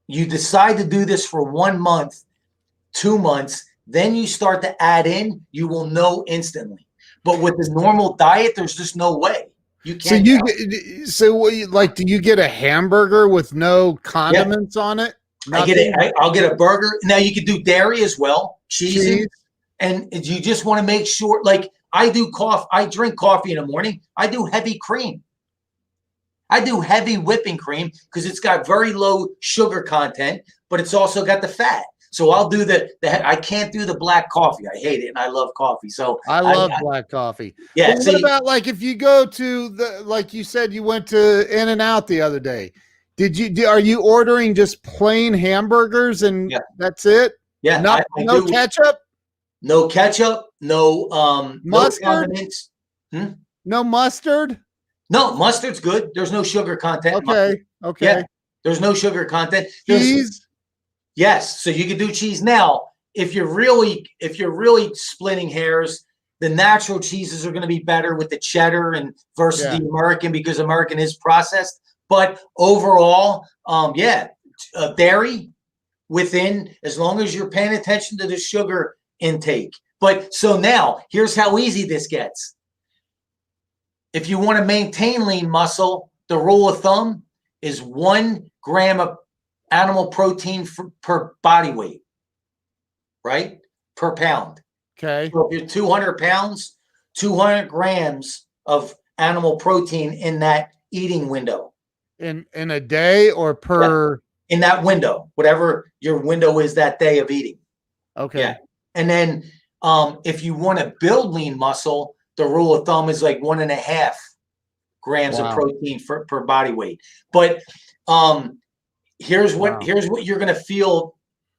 You decide to do this for 1 month, 2 months, then you start to add in, you will know instantly. But with the normal diet, there's just no way. You can't. Do you get a hamburger with no condiments on it? I'll get a burger. Now you could do dairy as well, cheese. And you just want to make sure, like I do coffee. I drink coffee in the morning. I do heavy cream. I do heavy whipping cream because it's got very low sugar content, but it's also got the fat. So I'll do I can't do the black coffee. I hate it, and I love coffee. So I love black coffee. Yeah. But what about, like, if you go to like you said, you went to In-N-Out the other day. Are you ordering just plain hamburgers and that's it? Yeah. No ketchup? No ketchup. No mustard? No condiments. No mustard? No, mustard's good. There's no sugar content. Okay. Yeah, there's no sugar content. Cheese? Yes. So you can do cheese. Now, if you're really splitting hairs, the natural cheeses are going to be better with the cheddar and versus the American, because American is processed. But overall, dairy within, as long as you're paying attention to the sugar intake. But so now here's how easy this gets. If you want to maintain lean muscle, the rule of thumb is 1 gram of animal protein per body weight, right? Per pound. Okay. So if you're 200 pounds, 200 grams of animal protein in that eating window. In a day or per? In that window, whatever your window is that day of eating. Okay. Yeah. And then if you want to build lean muscle, the rule of thumb is like 1.5 grams of Wow. protein per body weight. But here's what you're going to feel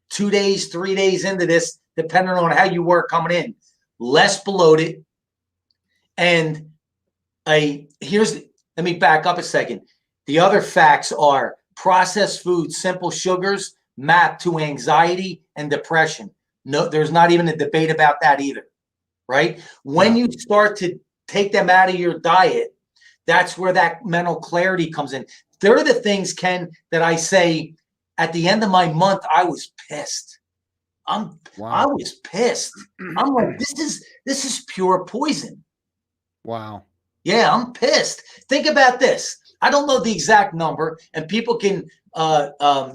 2 days, 3 days into this, depending on how you work coming in. Less bloated. And let me back up a second. The other facts are processed foods, simple sugars map to anxiety and depression. No, there's not even a debate about that either, right? When you start to take them out of your diet, that's where that mental clarity comes in. They're the things, Ken, that I say at the end of my month, I was pissed. I was pissed. I'm like, this is pure poison. Wow. Yeah, I'm pissed. Think about this. I don't know the exact number, and people can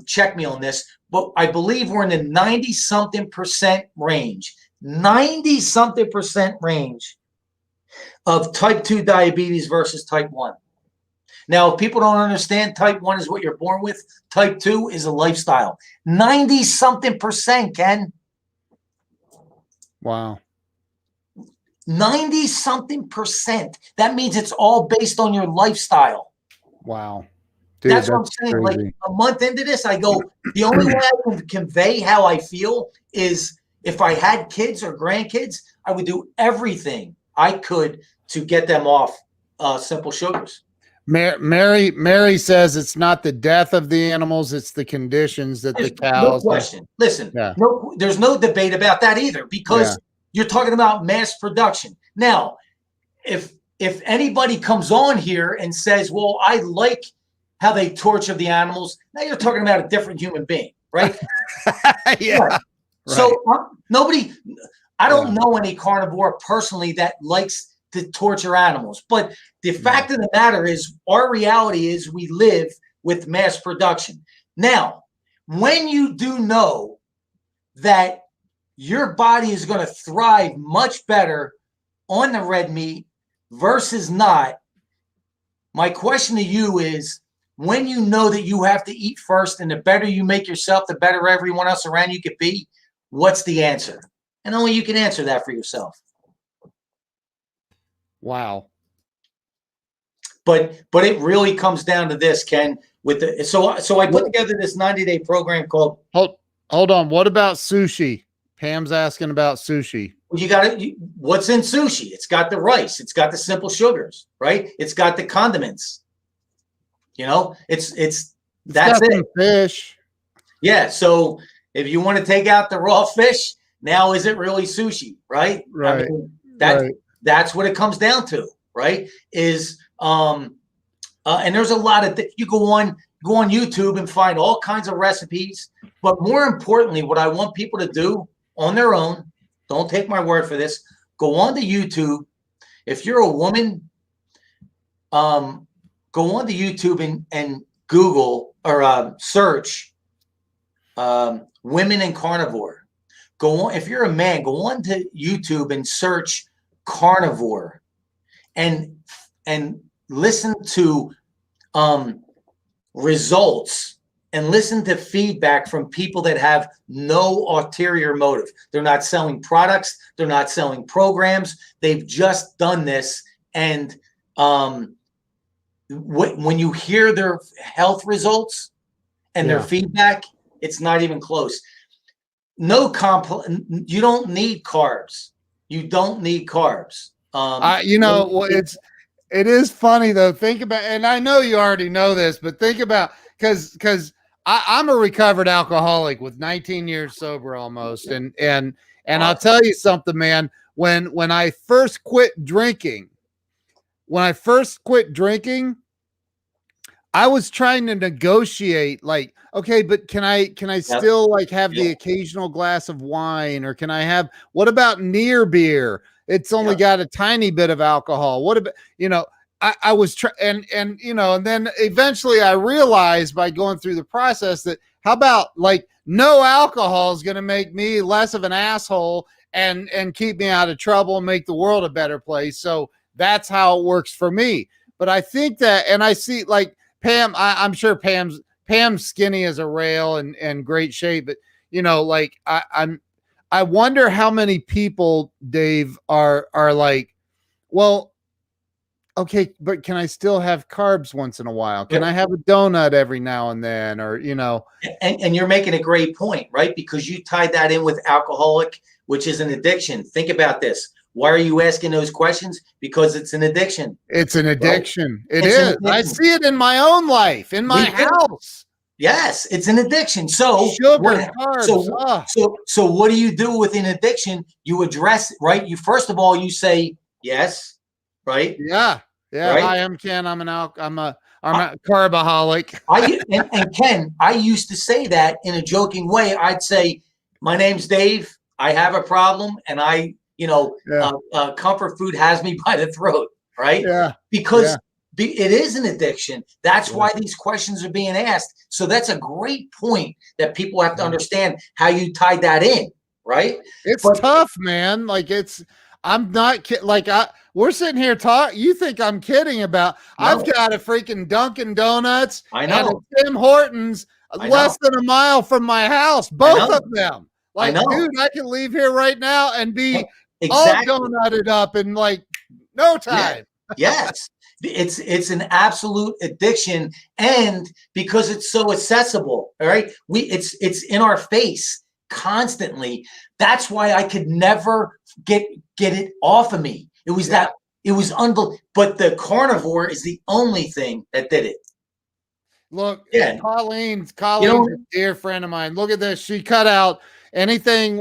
check me on this, but I believe we're in the 90-something% range. 90-something% range of type 2 diabetes versus type 1. Now, if people don't understand, type 1 is what you're born with. Type 2 is a lifestyle. 90-something%, Ken. Wow. 90-something%. That means it's all based on your lifestyle. Wow. Dude, that's what I'm saying. crazy. Like a month into this, I go, the only way I can convey how I feel is if I had kids or grandkids, I would do everything I could to get them off simple sugars. Mary says it's not the death of the animals, it's the conditions that the cows. No question. Listen, there's no debate about that either, because you're talking about mass production. Now, if anybody comes on here and says, well, I like how they torture the animals, now you're talking about a different human being, right? Right. So I don't know any carnivore personally that likes to torture animals. But the fact of the matter is, our reality is we live with mass production. Now, when you do know that your body is going to thrive much better on the red meat versus not, my question to you is, when you know that you have to eat first, and the better you make yourself, the better everyone else around you could be, what's the answer? And only you can answer that for yourself. Wow. But it really comes down to this, Ken. So I put together this 90-day program called. Hold on. What about sushi? Pam's asking about sushi. Well, what's in sushi? It's got the rice. It's got the simple sugars, right? It's got the condiments. That's it. Fish. Yeah. So if you want to take out the raw fish, now is it really sushi, right? Right. I mean, that's what it comes down to, right? Is and there's a lot of you go on YouTube and find all kinds of recipes. But more importantly, what I want people to do on their own, don't take my word for this, go on to YouTube. If you're a woman, go on to YouTube and Google or search women in carnivore. Go on. If you're a man, go on to YouTube and search carnivore and listen to results and listen to feedback from people that have no ulterior motive. They're not selling products. They're not selling programs. They've just done this. And when you hear their health results and their feedback, it's not even close. You don't need carbs. You don't need carbs. It is funny though. Think about, and I know you already know this, but think about, because I'm a recovered alcoholic with 19 years sober almost, and I'll tell you something, man. When I first quit drinking, I was trying to negotiate, like, okay, but can I still like have the occasional glass of wine, or can I have, what about near beer? It's only got a tiny bit of alcohol. What about, I was and then eventually I realized by going through the process that how about like no alcohol is going to make me less of an asshole and keep me out of trouble and make the world a better place. So that's how it works for me. But I think that, and I see like Pam, I'm sure Pam's skinny as a rail and great shape, but like I wonder how many people, Dave, are like, well, okay, but can I still have carbs once in a while? Can I have a donut every now and then? Or, and you're making a great point, right? Because you tied that in with alcoholic, which is an addiction. Think about this. Why are you asking those questions? Because it's an addiction. it's an addiction. Right? It is. I see it in my own life, in my house. Yes, it's an addiction. So sugar, carbs. So what do you do with an addiction? You address, right? You first of all, you say yes, right? Yeah. Right? Hi, I'm Ken. I'm a carbaholic. And Ken, I used to say that in a joking way. I'd say, my name's Dave. I have a problem, and comfort food has me by the throat, right? Yeah. Because it is an addiction. That's why these questions are being asked. So that's a great point that people have to understand how you tied that in, right? It's tough, man. Like I'm not kidding. Like we're sitting here talking. You think I'm kidding about? No. I've got a freaking Dunkin' Donuts and a Tim Hortons less than a mile from my house. Both of them. Like, dude, I can leave here right now and be all donutted up in like no time. Yes. It's an absolute addiction, and because it's so accessible, all right, it's in our face constantly. That's why I could never get it off of me. It was unbelievable. But the carnivore is the only thing that did it. Look, Colleen's a dear friend of mine. Look at this. She cut out anything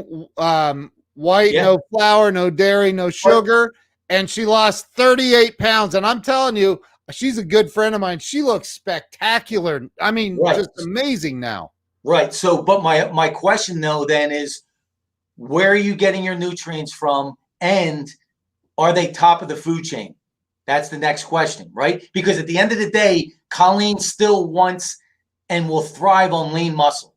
white, no flour, no dairy, no sugar. And she lost 38 pounds. And I'm telling you, she's a good friend of mine. She looks spectacular. I mean, just amazing now. Right. So, but my question though then is, where are you getting your nutrients from? And are they top of the food chain? That's the next question, right? Because at the end of the day, Colleen still wants and will thrive on lean muscle.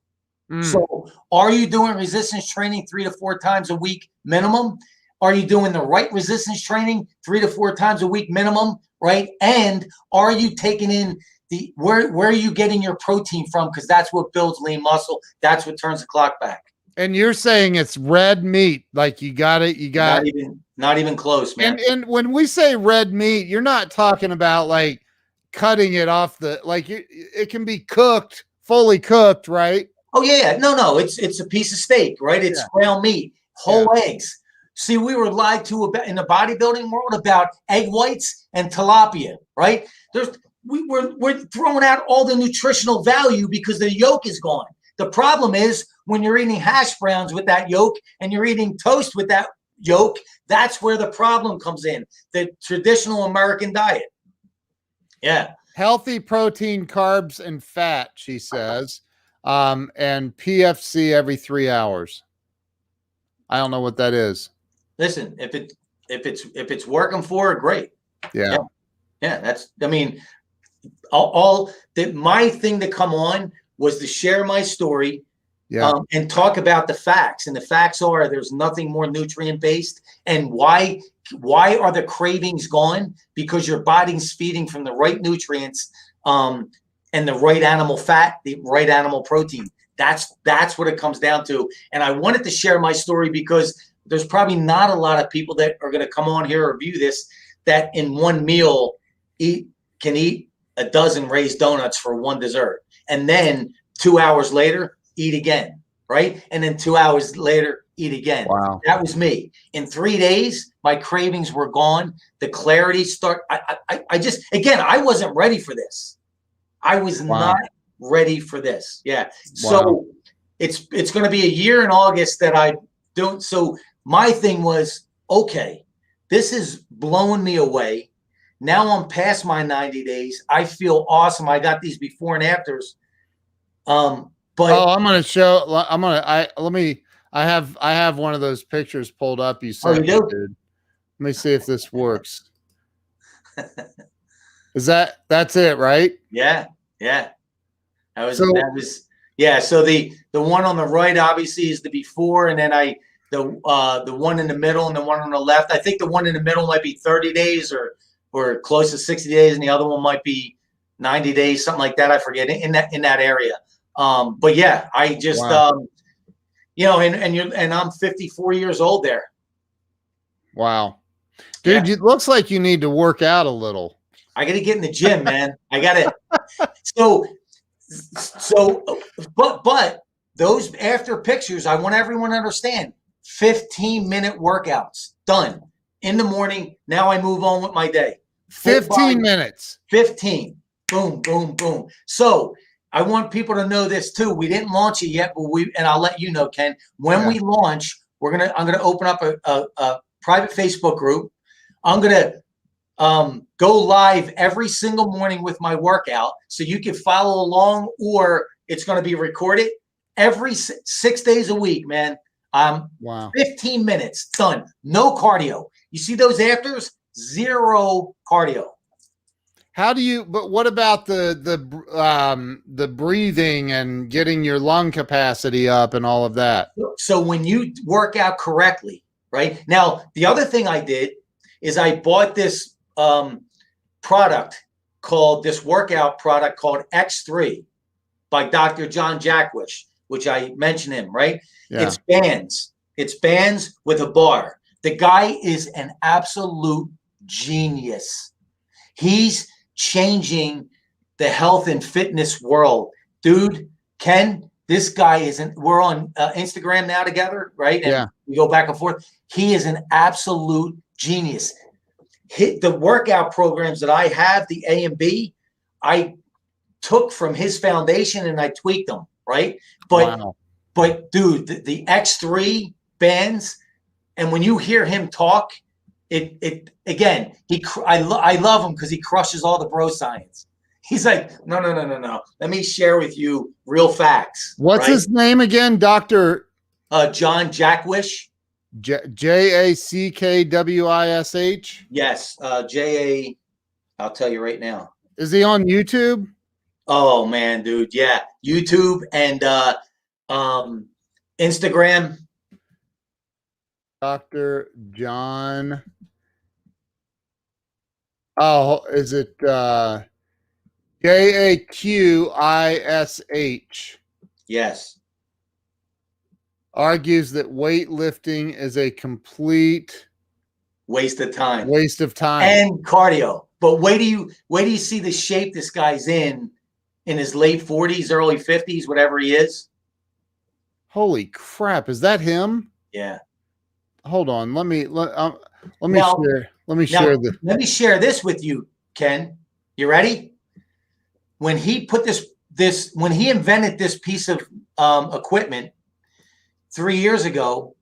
So are you doing resistance training 3 to 4 times a week minimum? Are you doing the right resistance training 3 to 4 times a week minimum, right? And are you taking in where are you getting your protein from? Because that's what builds lean muscle. That's what turns the clock back. And you're saying it's red meat. Like you got not even close, man. And when we say red meat, you're not talking about like cutting it off it can be cooked, fully cooked, right? Oh yeah. No. It's a piece of steak, right? It's ground meat, whole eggs. See, we were lied to about in the bodybuilding world about egg whites and tilapia, right? We're throwing out all the nutritional value because the yolk is gone. The problem is when you're eating hash browns with that yolk and you're eating toast with that yolk, that's where the problem comes in. The traditional American diet. Yeah. Healthy protein, carbs, and fat, she says. And PFC every 3 hours. I don't know what that is. Listen, if it's working for her, great. Yeah. That's. I mean, my thing to come on was to share my story, and talk about the facts. And the facts are there's nothing more nutrient based. And why are the cravings gone? Because your body's feeding from the right nutrients, and the right animal fat, the right animal protein. That's what it comes down to. And I wanted to share my story because there's probably not a lot of people that are going to come on here or view this that in one meal can eat a dozen raised donuts for one dessert, and then 2 hours later eat again, right? And then 2 hours later eat again. Wow. That was me. In 3 days, my cravings were gone. The clarity I just, again, I wasn't ready for this. I was not ready for this. Yeah. So it's going to be a year in August that I don't. So my thing was, okay, this is blowing me away. Now I'm past my 90 days. I feel awesome. I got these before and afters. But I'm going to show, I have one of those pictures pulled up. You said, you do? dude. Let me see if this works. That's it, right? Yeah. So the one on the right obviously is the before, and then the one in the middle and the one on the left. I think the one in the middle might be 30 days or close to 60 days, and the other one might be 90 days, something like that. I forget, in that area. But yeah, I just and I'm 54 years old there. Wow. Dude, Yeah. it looks like you need to work out a little. I got to get in the gym, man. I got to. So, but those after pictures, I want everyone to understand 15-minute workouts done in the morning. Now I move on with my day. 15 minutes. 15. Boom, boom, boom. So I want people to know this too. We didn't launch it yet, but and I'll let you know, Ken, when we launch, I'm going to open up a private Facebook group. I'm going to go live every single morning with my workout so you can follow along, or it's going to be recorded every 6 days a week, man. Wow. 15 minutes done. No cardio. You see those afters? Zero cardio. How do you, but what about the breathing and getting your lung capacity up and all of that? So when you work out correctly, right? Now, the other thing I did is I bought this workout product called X3 by Dr. John Jackwish, which I mentioned him, right? Yeah. It's bands. It's bands with a bar. The guy is an absolute genius. He's changing the health and fitness world. Dude, Ken, this guy we're on Instagram now together, right? And we go back and forth. He is an absolute genius. The workout programs that I have, the A and B, I took from his foundation and I tweaked them, right? But dude, the X3 bands, and when you hear him talk, I love him because he crushes all the bro science. He's like, no. Let me share with you real facts. What's his name again? Dr. John Jackwish. Jackwish? Yes. I'll tell you right now. Is he on YouTube? Oh man, dude. Yeah. YouTube and Instagram. Dr. John. Oh, is it Jaquish? Yes. Argues that weightlifting is a complete waste of time. And cardio. But wait do you see the shape this guy's in his late 40s, early 50s, whatever he is? Holy crap. Is that him? Yeah. Hold on. Let me share. Let me share this. Let me share this with you, Ken. You ready? When he put when he invented this piece of equipment 3 years ago,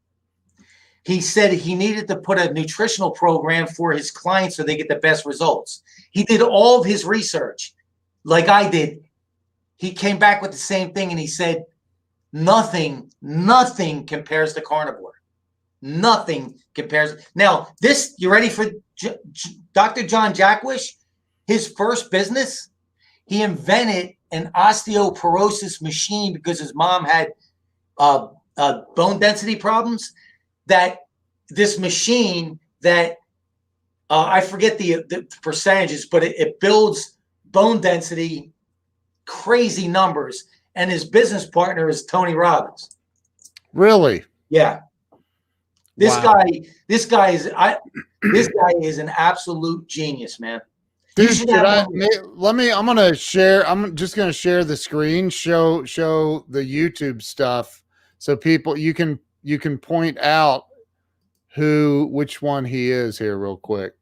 he said he needed to put a nutritional program for his clients so they get the best results. He did all of his research like I did. He came back with the same thing and he said, nothing compares to Carnivore. Nothing compares. Now, you ready for Dr. John Jackwish? His first business, he invented an osteoporosis machine because his mom had bone density problems. That this machine that I forget the percentages, but it builds bone density, crazy numbers. And his business partner is Tony Robbins. Really? Yeah. This guy is an absolute genius, man. Dude, I'm just gonna share the screen, show the YouTube stuff so people you can point out which one he is here real quick.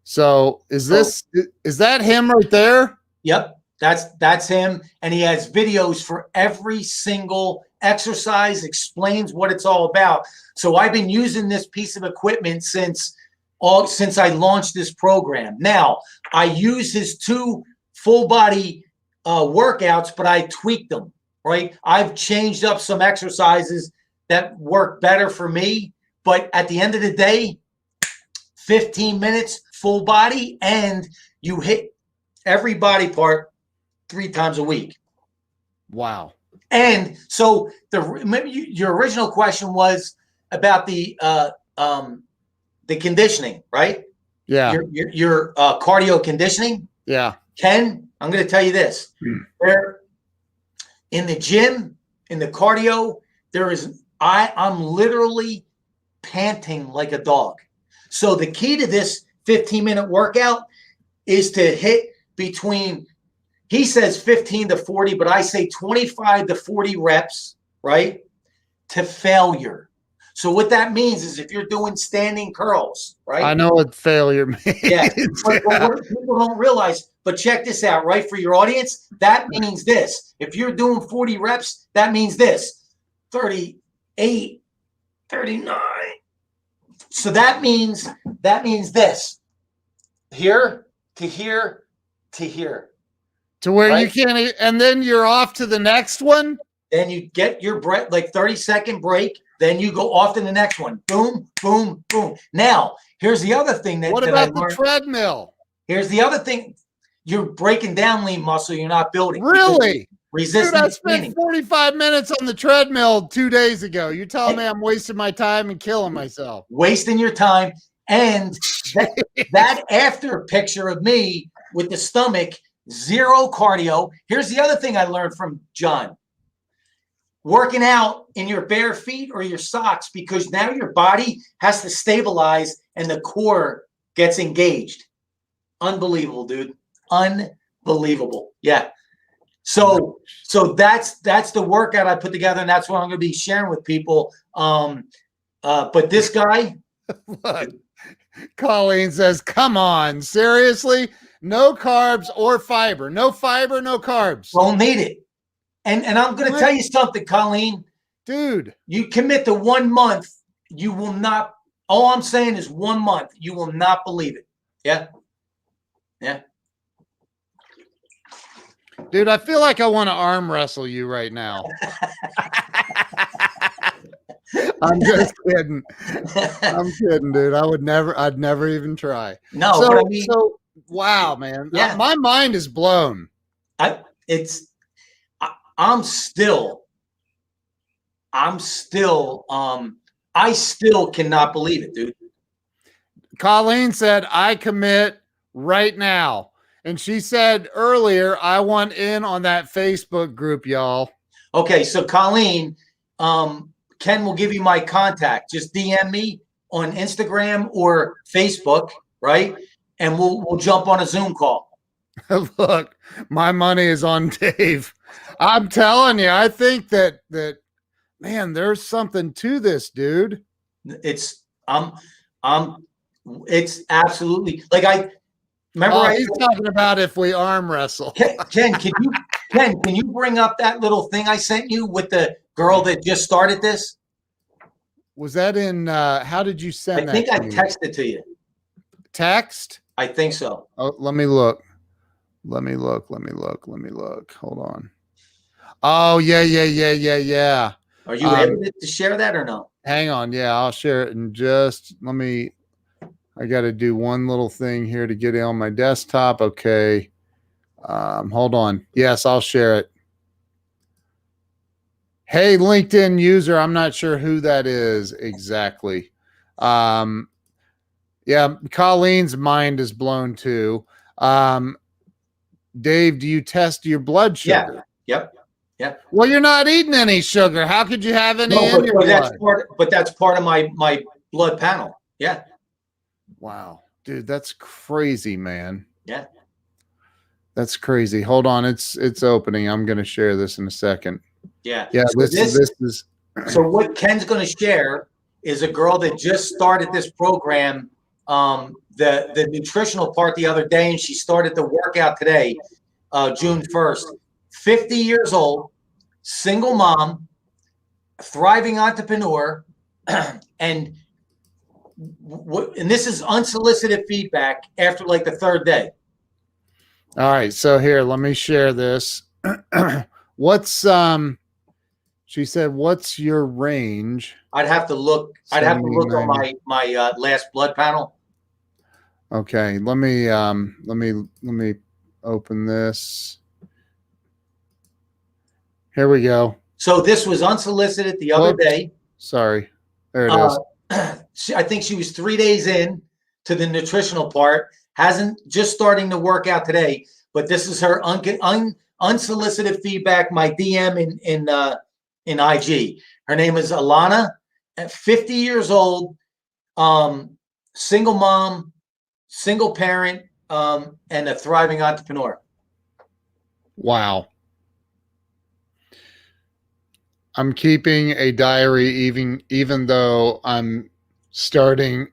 So is that him right there? Yep. That's him. And he has videos for every single exercise, explains what it's all about. So I've been using this piece of equipment since I launched this program. Now, I use his 2 full body workouts, but I tweaked them, right? I've changed up some exercises that work better for me. But at the end of the day, 15 minutes, full body, and you hit every body part 3 times a week. Wow. And so your original question was about the conditioning, right? Yeah. Your cardio conditioning. Yeah. Ken, I'm going to tell you this. There, in the gym, in the cardio, I'm literally panting like a dog. So the key to this 15-minute workout is to hit between, he says 15 to 40, but I say 25 to 40 reps, right, to failure. So what that means is if you're doing standing curls, right? I know what failure means. Yeah, but what people don't realize, but check this out, right? For your audience, that means this. If you're doing 40 reps, that means this. 38, 39. So that means this. Here to here to here. To where right? you can't, and then you're off to the next one. Then you get your breath, like 30-second break. Then you go off to the next one. Boom, boom, boom. Now, here's the other thing that, what about the treadmill? Here's the other thing. You're breaking down lean muscle. You're not building. Really? Resistance. Dude, I spent 45 minutes on the treadmill 2 days ago. You're telling me I'm wasting my time and killing myself. Wasting your time. And that after picture of me with the stomach, zero cardio. Here's the other thing I learned from John. Working out in your bare feet or your socks, because now your body has to stabilize and the core gets engaged. Unbelievable, dude. Unbelievable. Yeah. So that's the workout I put together, and that's what I'm going to be sharing with people. But this guy, look, Colleen says, "Come on, seriously? No carbs or fiber. No fiber, no carbs. Don't need it." And I'm going to tell you something, Colleen. Dude, you commit to 1 month, you will not. All I'm saying is 1 month. You will not believe it. Yeah. Yeah. Dude, I feel like I want to arm wrestle you right now. I'm just kidding. I'm kidding, dude. I'd never even try. No, so, but I mean, wow, man. Yeah. My mind is blown. I still cannot believe it, dude. Colleen said, I commit right now. And she said earlier, I want in on that Facebook group, y'all. Okay, so Colleen, Ken will give you my contact. Just DM me on Instagram or Facebook, right? And we'll jump on a Zoom call. Look, my money is on Dave. I'm telling you, I think that man, there's something to this, dude. It's absolutely like I remember. He's talking about if we arm wrestle. Ken, can you bring up that little thing I sent you with the girl that just started this? Was that in? How did you send that? I think I texted to you. Text? I think so. Oh, let me look. Hold on. Oh, yeah. Are you able to share that or no? Hang on. Yeah, I'll share it in just, I got to do one little thing here to get it on my desktop. Okay. Hold on. Yes, I'll share it. Hey, LinkedIn user. I'm not sure who that is exactly. Yeah, Colleen's mind is blown too. Dave, do you test your blood sugar? Yeah. Yep. Well, you're not eating any sugar. How could you have any in your blood? That's part of my blood panel. Yeah. Wow, dude, that's crazy, man. Yeah. That's crazy. Hold on, it's opening. I'm going to share this in a second. Yeah. Yeah. So this is. So what Ken's going to share is a girl that just started this program. The nutritional part the other day, and she started the workout today, June 1st. 50 years old, single mom, thriving entrepreneur, and this is unsolicited feedback after like the third day. All right, so here, let me share this. What's she said, what's your range? I'd have to look on my last blood panel. Okay, let me open this. Here we go. So this was unsolicited the other day. Sorry. There it is. I think she was 3 days in to the nutritional part. Hasn't just starting to work out today, but this is her unsolicited feedback. My DM in IG. Her name is Alana, at 50 years old, single mom, single parent, and a thriving entrepreneur. Wow. I'm keeping a diary even though I'm starting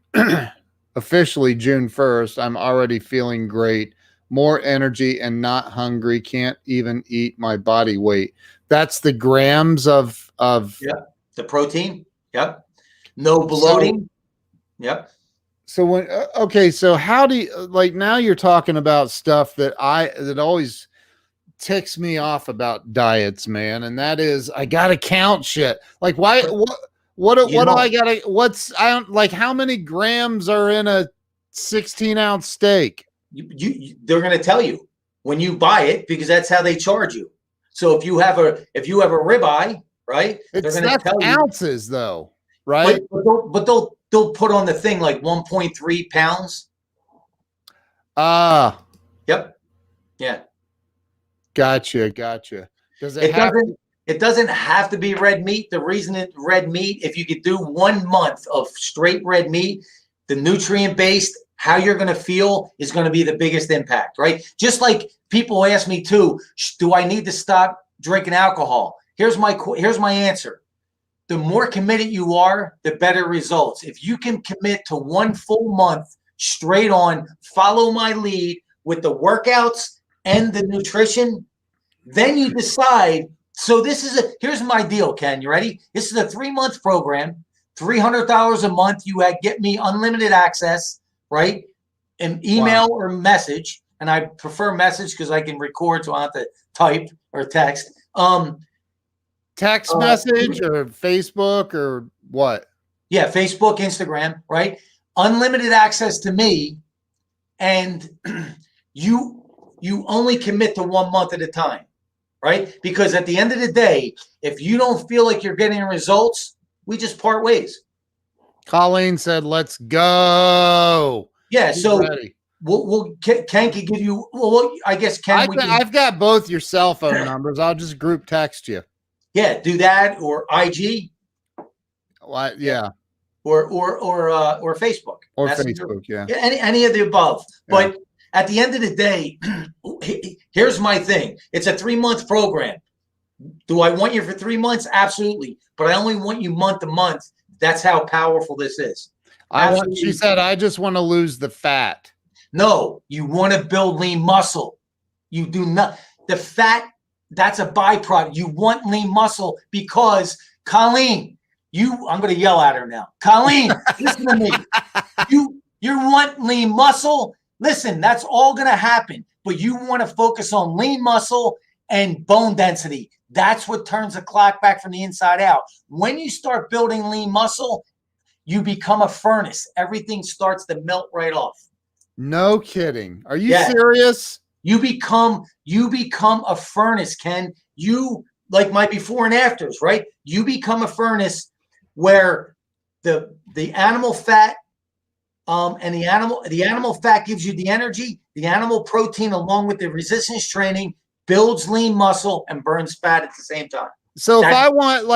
officially June 1st. I'm already feeling great. More energy and not hungry. Can't even eat my body weight. That's the grams of Yep. The protein. Yep. No bloating. Yep. So when okay, so how do you like now you're talking about stuff that always ticks me off about diets, man, and that is I gotta count shit. Like why what do I gotta I don't like how many grams are in a 16-ounce steak? They're gonna tell you when you buy it because that's how they charge you. So if you have a ribeye, right? They're gonna tell you ounces though, right? But they'll put on the thing like 1.3 pounds. Yep. Yeah. Gotcha. Does it it doesn't have to be red meat. The reason it's red meat, if you could do 1 month of straight red meat, the nutrient based, how you're going to feel is going to be the biggest impact, right? Just like people ask me too, do I need to stop drinking alcohol? Here's my answer. The more committed you are, the better results. If you can commit to 1 full month straight on, follow my lead with the workouts and the nutrition, then you decide. So here's my deal, Ken. You ready? This is a 3-month program, $300 a month. You get me unlimited access, right? An email or message. And I prefer message because I can record so I don't have to type or text. Text message or Facebook or what? Yeah, Facebook, Instagram, right? Unlimited access to me, and you only commit to 1 month at a time, right? Because at the end of the day, if you don't feel like you're getting results, we just part ways. Colleen said, "Let's go." Yeah, so Ken can give you. Well, I guess Ken. I've got both your cell phone numbers. I'll just group text you. Yeah, do that or IG. Well, yeah. Or Facebook. Or Facebook, yeah. Any of the above. Yeah. But at the end of the day, here's my thing. It's a 3-month program. Do I want you for 3 months? Absolutely. But I only want you month to month. That's how powerful this is. She said, I just want to lose the fat. No, you want to build lean muscle. You do not. The fat, that's a byproduct. You want lean muscle because, Colleen, I'm going to yell at her now. Colleen, listen to me. You want lean muscle. Listen, that's all going to happen. But you want to focus on lean muscle and bone density. That's what turns the clock back from the inside out. When you start building lean muscle, you become a furnace. Everything starts to melt right off. No kidding. Are you serious? You become a furnace, Ken. You like my before and afters, right? You become a furnace where the animal fat and the animal fat gives you the energy, the animal protein along with the resistance training builds lean muscle and burns fat at the same time. So if I want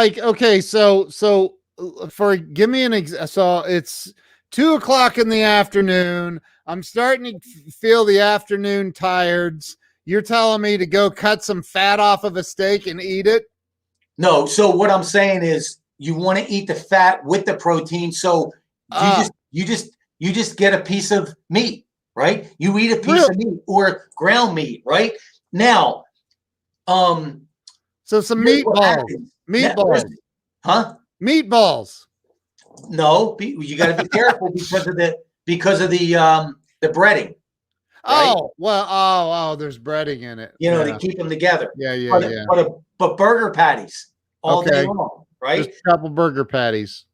so give me an example. So it's 2:00 in the afternoon. I'm starting to feel the afternoon tireds. You're telling me to go cut some fat off of a steak and eat it? No. So what I'm saying is you want to eat the fat with the protein. So you just get a piece of meat, right? You eat a piece of meat or ground meat, right? Now, so some meatballs. Meatballs. Huh? Meatballs. No, you got to be careful because of the breading. Right? Oh, well, there's breading in it. You know, to keep them together. Yeah. But burger patties all day long, right? Just a couple burger patties.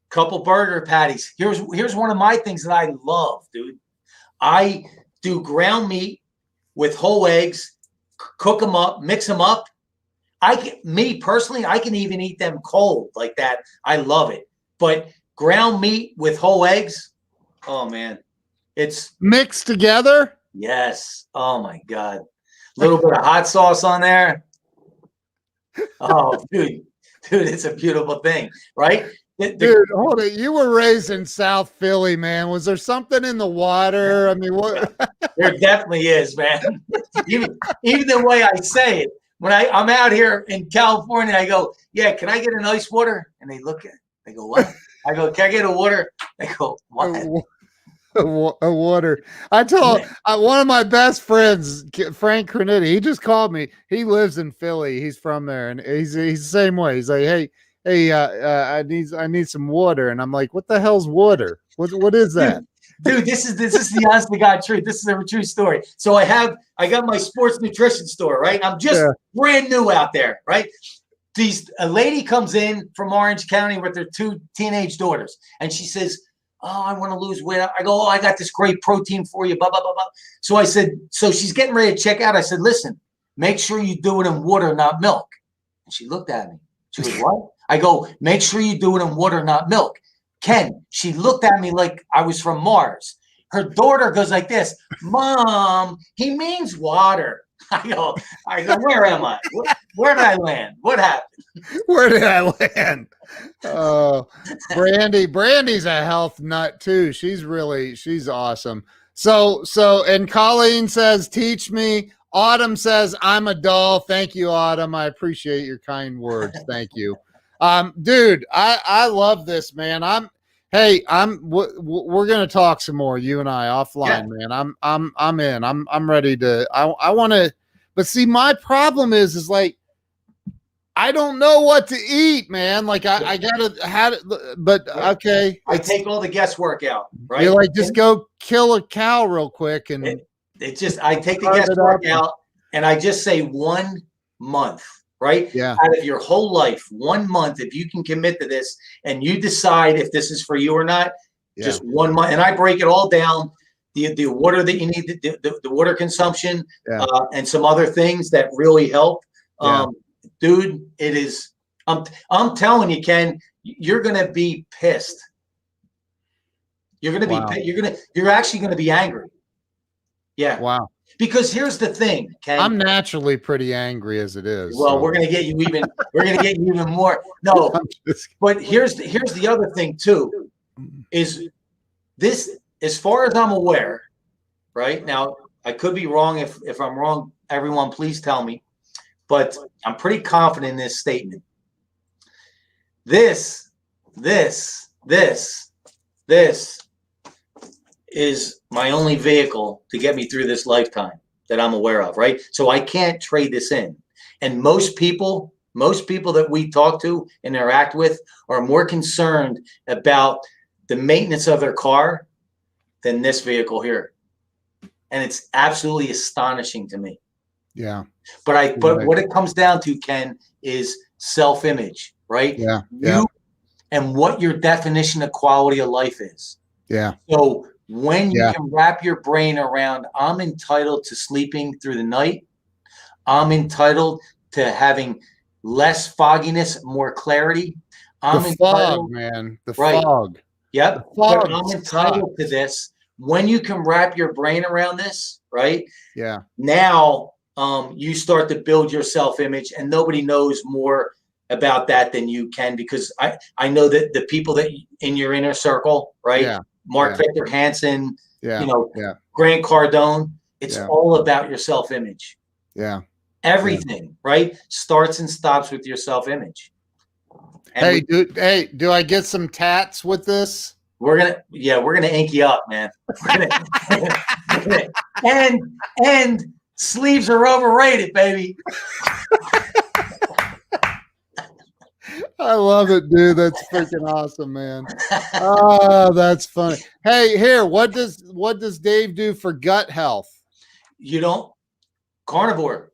Here's one of my things that I love, dude. I do ground meat with whole eggs, cook them up, mix them up. Me personally, I can even eat them cold like that. I love it. But ground meat with whole eggs, oh man, it's mixed together. Yes. Oh my God. A little bit of hot sauce on there. Oh, dude, it's a beautiful thing, right? Dude, hold it. You were raised in South Philly, man. Was there something in the water? I mean, what? There definitely is, man. even the way I say it, when I'm out here in California, I go, yeah, can I get an ice water? And they look at it. They go, what? I go, can I get a water? They go, what? A water. I told one of my best friends, Frank Cornetti, he just called me. He lives in Philly. He's from there, and he's the same way. He's like, hey, I need some water, and I'm like, what the hell's water? What is that? Dude, this is the honest to God truth. This is a true story. So I got my sports nutrition store, right? I'm just brand new out there, right? A lady comes in from Orange County with her 2 teenage daughters, and she says, oh, I want to lose weight. I go, oh, I got this great protein for you, blah, blah, blah, blah. So I said, so she's getting ready to check out. I said, listen, make sure you do it in water, not milk. And she looked at me. She goes, what? I go, make sure you do it in water, not milk. Ken, she looked at me like I was from Mars. Her daughter goes like this, Mom, he means water. I go, where am I? Where did I land? What happened? Where did I land? Oh, Brandy's a health nut too. She's awesome. So, and Colleen says, teach me. Autumn says, I'm a doll. Thank you, Autumn. I appreciate your kind words. Thank you. Dude, I love this, man. We're going to talk some more, you and I offline, man. I'm in, I'm ready to, I want to, but see, my problem is like, I don't know what to eat, man. Like I gotta have it, but okay. I take all the guesswork out, right? You're like, just go kill a cow real quick. And I take the guesswork out and I just say 1 month, right? Yeah. Out of your whole life, 1 month, if you can commit to this and you decide if this is for you or not, just 1 month. And I break it all down. The water that you need, the water consumption, and some other things that really help. Dude, it is. I'm telling you, Ken, you're gonna be pissed. You're gonna be. You're actually gonna be angry. Yeah. Wow. Because here's the thing, Ken. I'm naturally pretty angry as it is. Well, we're gonna get you even. We're gonna get you even more. No, but here's the other thing too. Is this, as far as I'm aware, right now? I could be wrong. If I'm wrong, everyone, please tell me. But I'm pretty confident in this statement. This is my only vehicle to get me through this lifetime that I'm aware of, right? So I can't trade this in. And most people that we talk to, interact with, are more concerned about the maintenance of their car than this vehicle here. And it's absolutely astonishing to me. Yeah. But what it comes down to, Ken, is self-image, right? Yeah. You and what your definition of quality of life is. Yeah. So when you can wrap your brain around, I'm entitled to sleeping through the night. I'm entitled to having less fogginess, more clarity. The fog, man. The fog. Yep. But I'm entitled to this. When you can wrap your brain around this, right? Yeah. Now you start to build your self-image, and nobody knows more about that than you can, because I know that the people that in your inner circle, right? Yeah. Mark Victor Hansen, Grant Cardone, it's all about your self-image. Yeah. Everything, right, starts and stops with your self-image. And do I get some tats with this? We're gonna ink you up, man. and sleeves are overrated, baby. I love it, dude. That's freaking awesome, man. Oh, that's funny. Hey, here, what does Dave do for gut health? Carnivore,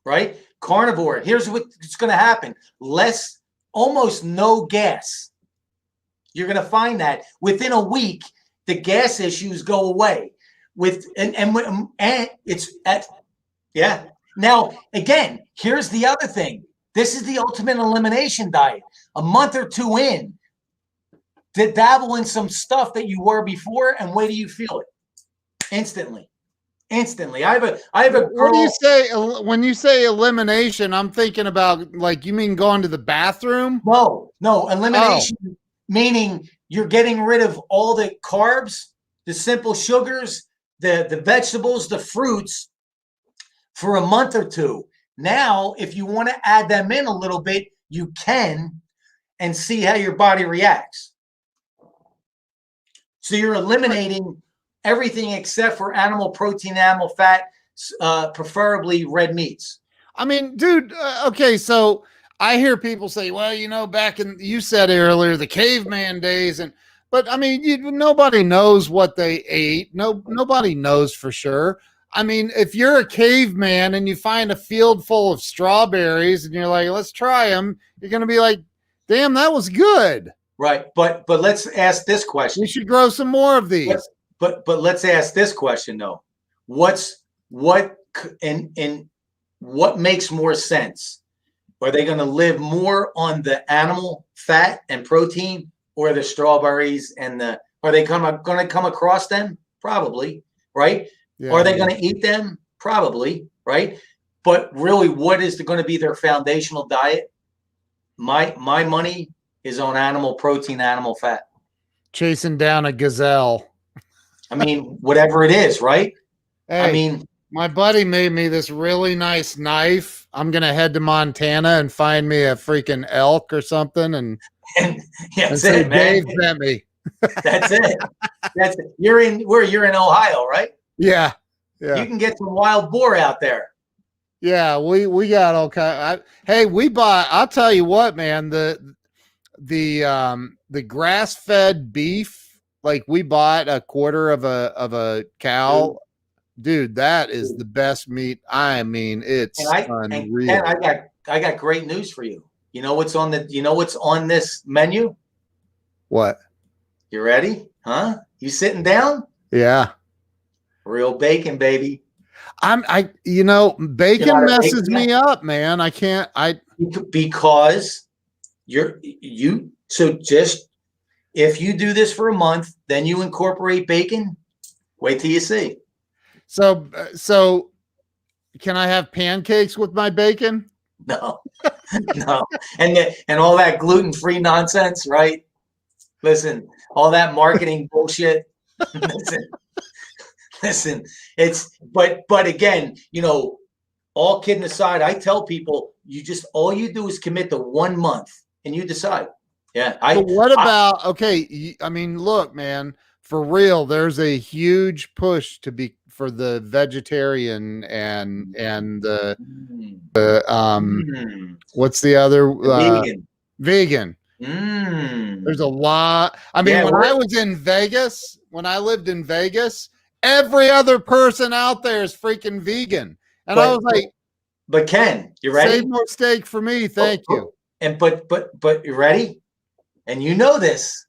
right? Carnivore. Here's what's going to happen. Almost no gas. You're going to find that within a week, the gas issues go away. Now, again, here's the other thing. This is the ultimate elimination diet. A month or two in, to dabble in some stuff that you were before, and wait till you feel it instantly. Instantly. I have a What do you girl. say when you say elimination? I'm thinking about like you mean going to the bathroom? No, Oh, elimination meaning you're getting rid of all the carbs, the simple sugars, the vegetables, the fruits for a month or two. Now, if you want to add them in a little bit, you can and see how your body reacts. So you're eliminating everything except for animal protein, animal fat, preferably red meats. I mean, dude, okay, so I hear people say, well, back in, you said earlier, the caveman days, but I mean, nobody knows what they ate. Nobody knows for sure. I mean, if you're a caveman and you find a field full of strawberries and you're like, let's try them, you're going to be like, damn, that was good. Right. But let's ask this question. We should grow some more of these. But let's ask this question though. What makes more sense? Are they going to live more on the animal fat and protein, or the strawberries and are they going to come across them? Probably, right? Yeah, are they going to eat them? Probably, right? But really, what is going to be their foundational diet? My money is on animal protein, animal fat. Chasing down a gazelle. I mean, whatever it is, right? Hey, I mean, my buddy made me this really nice knife. I'm going to head to Montana and find me a freaking elk or something. And that's it, man. Dave sent me. That's it. That's it. You're in Ohio, right? Yeah. Yeah. You can get some wild boar out there. Yeah. We got all kind. Hey, we bought, I'll tell you what, man, the grass-fed beef, like we bought a quarter of a cow. Dude, that is the best meat. I mean, it's unreal. And I got great news for you. You know what's on this menu? What? You ready? Huh? You sitting down? Yeah. Real bacon, baby. Bacon messes me up, man. I can't. Because so just if you do this for a month, then you incorporate bacon. Wait till you see. So can I have pancakes with my bacon? No, no. And all that gluten-free nonsense, right? Listen, all that marketing bullshit. Listen, but again, all kidding aside, I tell people all you do is commit to 1 month and you decide. Yeah. Okay. I mean, look, man, for real, there's a huge push for the vegetarian and what's the other vegan. There's a lot. I mean, when I was in Vegas, when I lived in Vegas, every other person out there is freaking vegan. And I was like, but Ken, you ready? Save more steak for me. Thank you. And but you ready? And you know this,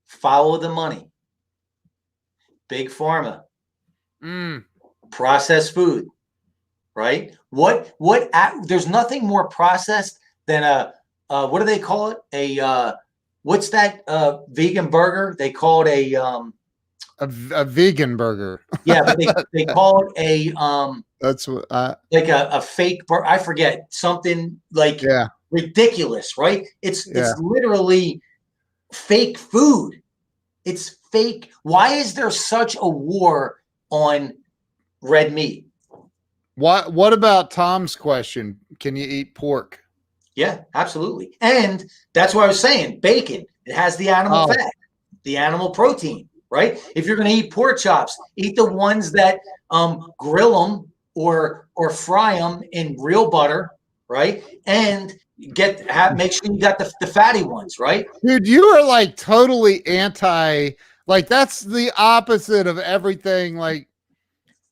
follow the money. Big pharma, processed food, right? There's nothing more processed than what do they call it? What's that vegan burger? They call it a vegan burger. Yeah, but they call it that's what like a fake burger. I forget, something like ridiculous, right? It's literally fake food. It's fake. Why is there such a war on red meat? What about Tom's question? Can you eat pork? Yeah, absolutely. And that's what I was saying. Bacon. It has the animal fat, the animal protein, right? If you're going to eat pork chops, eat the ones that grill them or fry them in real butter, right? And make sure you got the fatty ones, right? Dude, you are like totally anti, like that's the opposite of everything like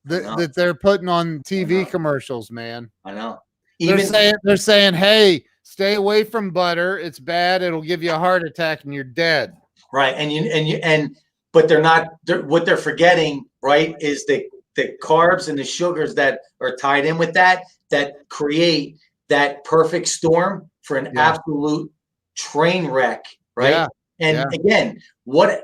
that they're putting on TV commercials, man. I know. They're saying, hey, stay away from butter. It's bad. It'll give you a heart attack and you're dead. Right. But what they're forgetting, right, is the carbs and the sugars that are tied in with that create that perfect storm for an absolute train wreck, right? Again, what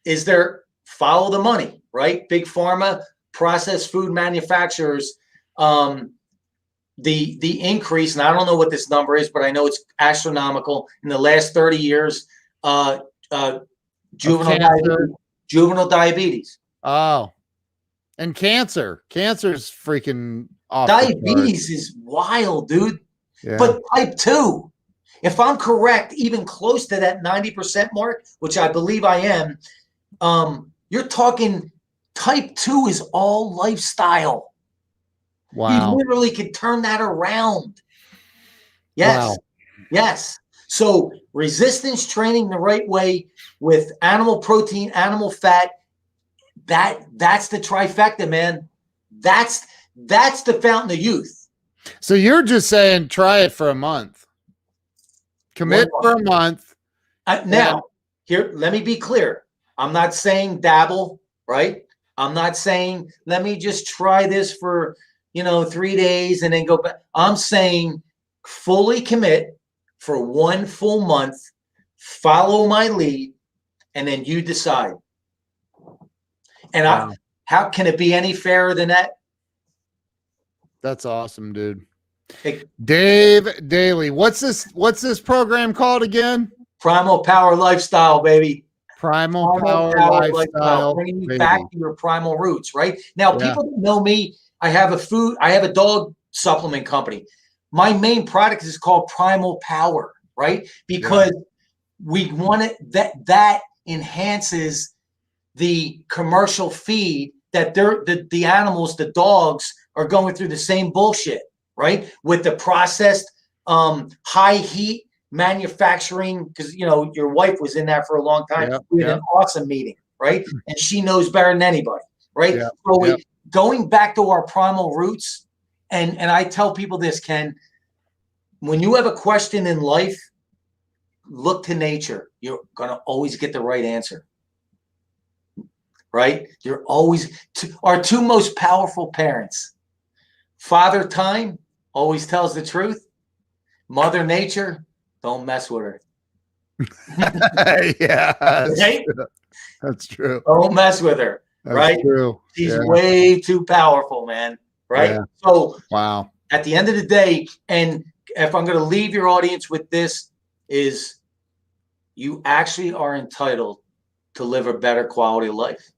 is there? Follow the money, right? Big pharma processed food manufacturers, the increase, and I don't know what this number is, but I know it's astronomical in the last 30 years. Juvenile diabetes. Oh, and cancer's freaking off. Diabetes is wild, dude. Yeah. But type 2, if I'm correct, even close to that 90% mark, which I believe I am, you're talking type 2 is all lifestyle. Wow. You literally could turn that around. Yes. Wow. Yes. So resistance training the right way with animal protein, animal fat, that's the trifecta, man. That's the fountain of youth. So you're just saying try it for a month. Commit for a month. Now, here, let me be clear. I'm not saying dabble, right? I'm not saying let me just try this for 3 days and then go back. I'm saying fully commit for 1 full month, follow my lead, and then you decide. And wow. How can it be any fairer than that? That's awesome, dude. Dave Daley. What's this program called again? Primal Power Lifestyle, baby. Primal Power Lifestyle. Bringing you back to your primal roots, right? Now, people that know me, I have a dog supplement company. My main product is called Primal Power, right? Because we want it that enhances the commercial feed that the animals, the dogs, are going through the same bullshit, right? With the processed high heat manufacturing, because your wife was in that for a long time. We had an awesome meeting, right? And she knows better than anybody, right? So going back to our primal roots, and I tell people this, Ken, when you have a question in life, look to nature. You're gonna always get the right answer. Right? You're always our two most powerful parents. Father Time always tells the truth. Mother Nature, don't mess with her. Yeah, right? That's true. Don't mess with her. That's right? True. She's way too powerful, man. Right? Yeah. So wow. At the end of the day, and if I'm going to leave your audience with this, is you actually are entitled to live a better quality of life.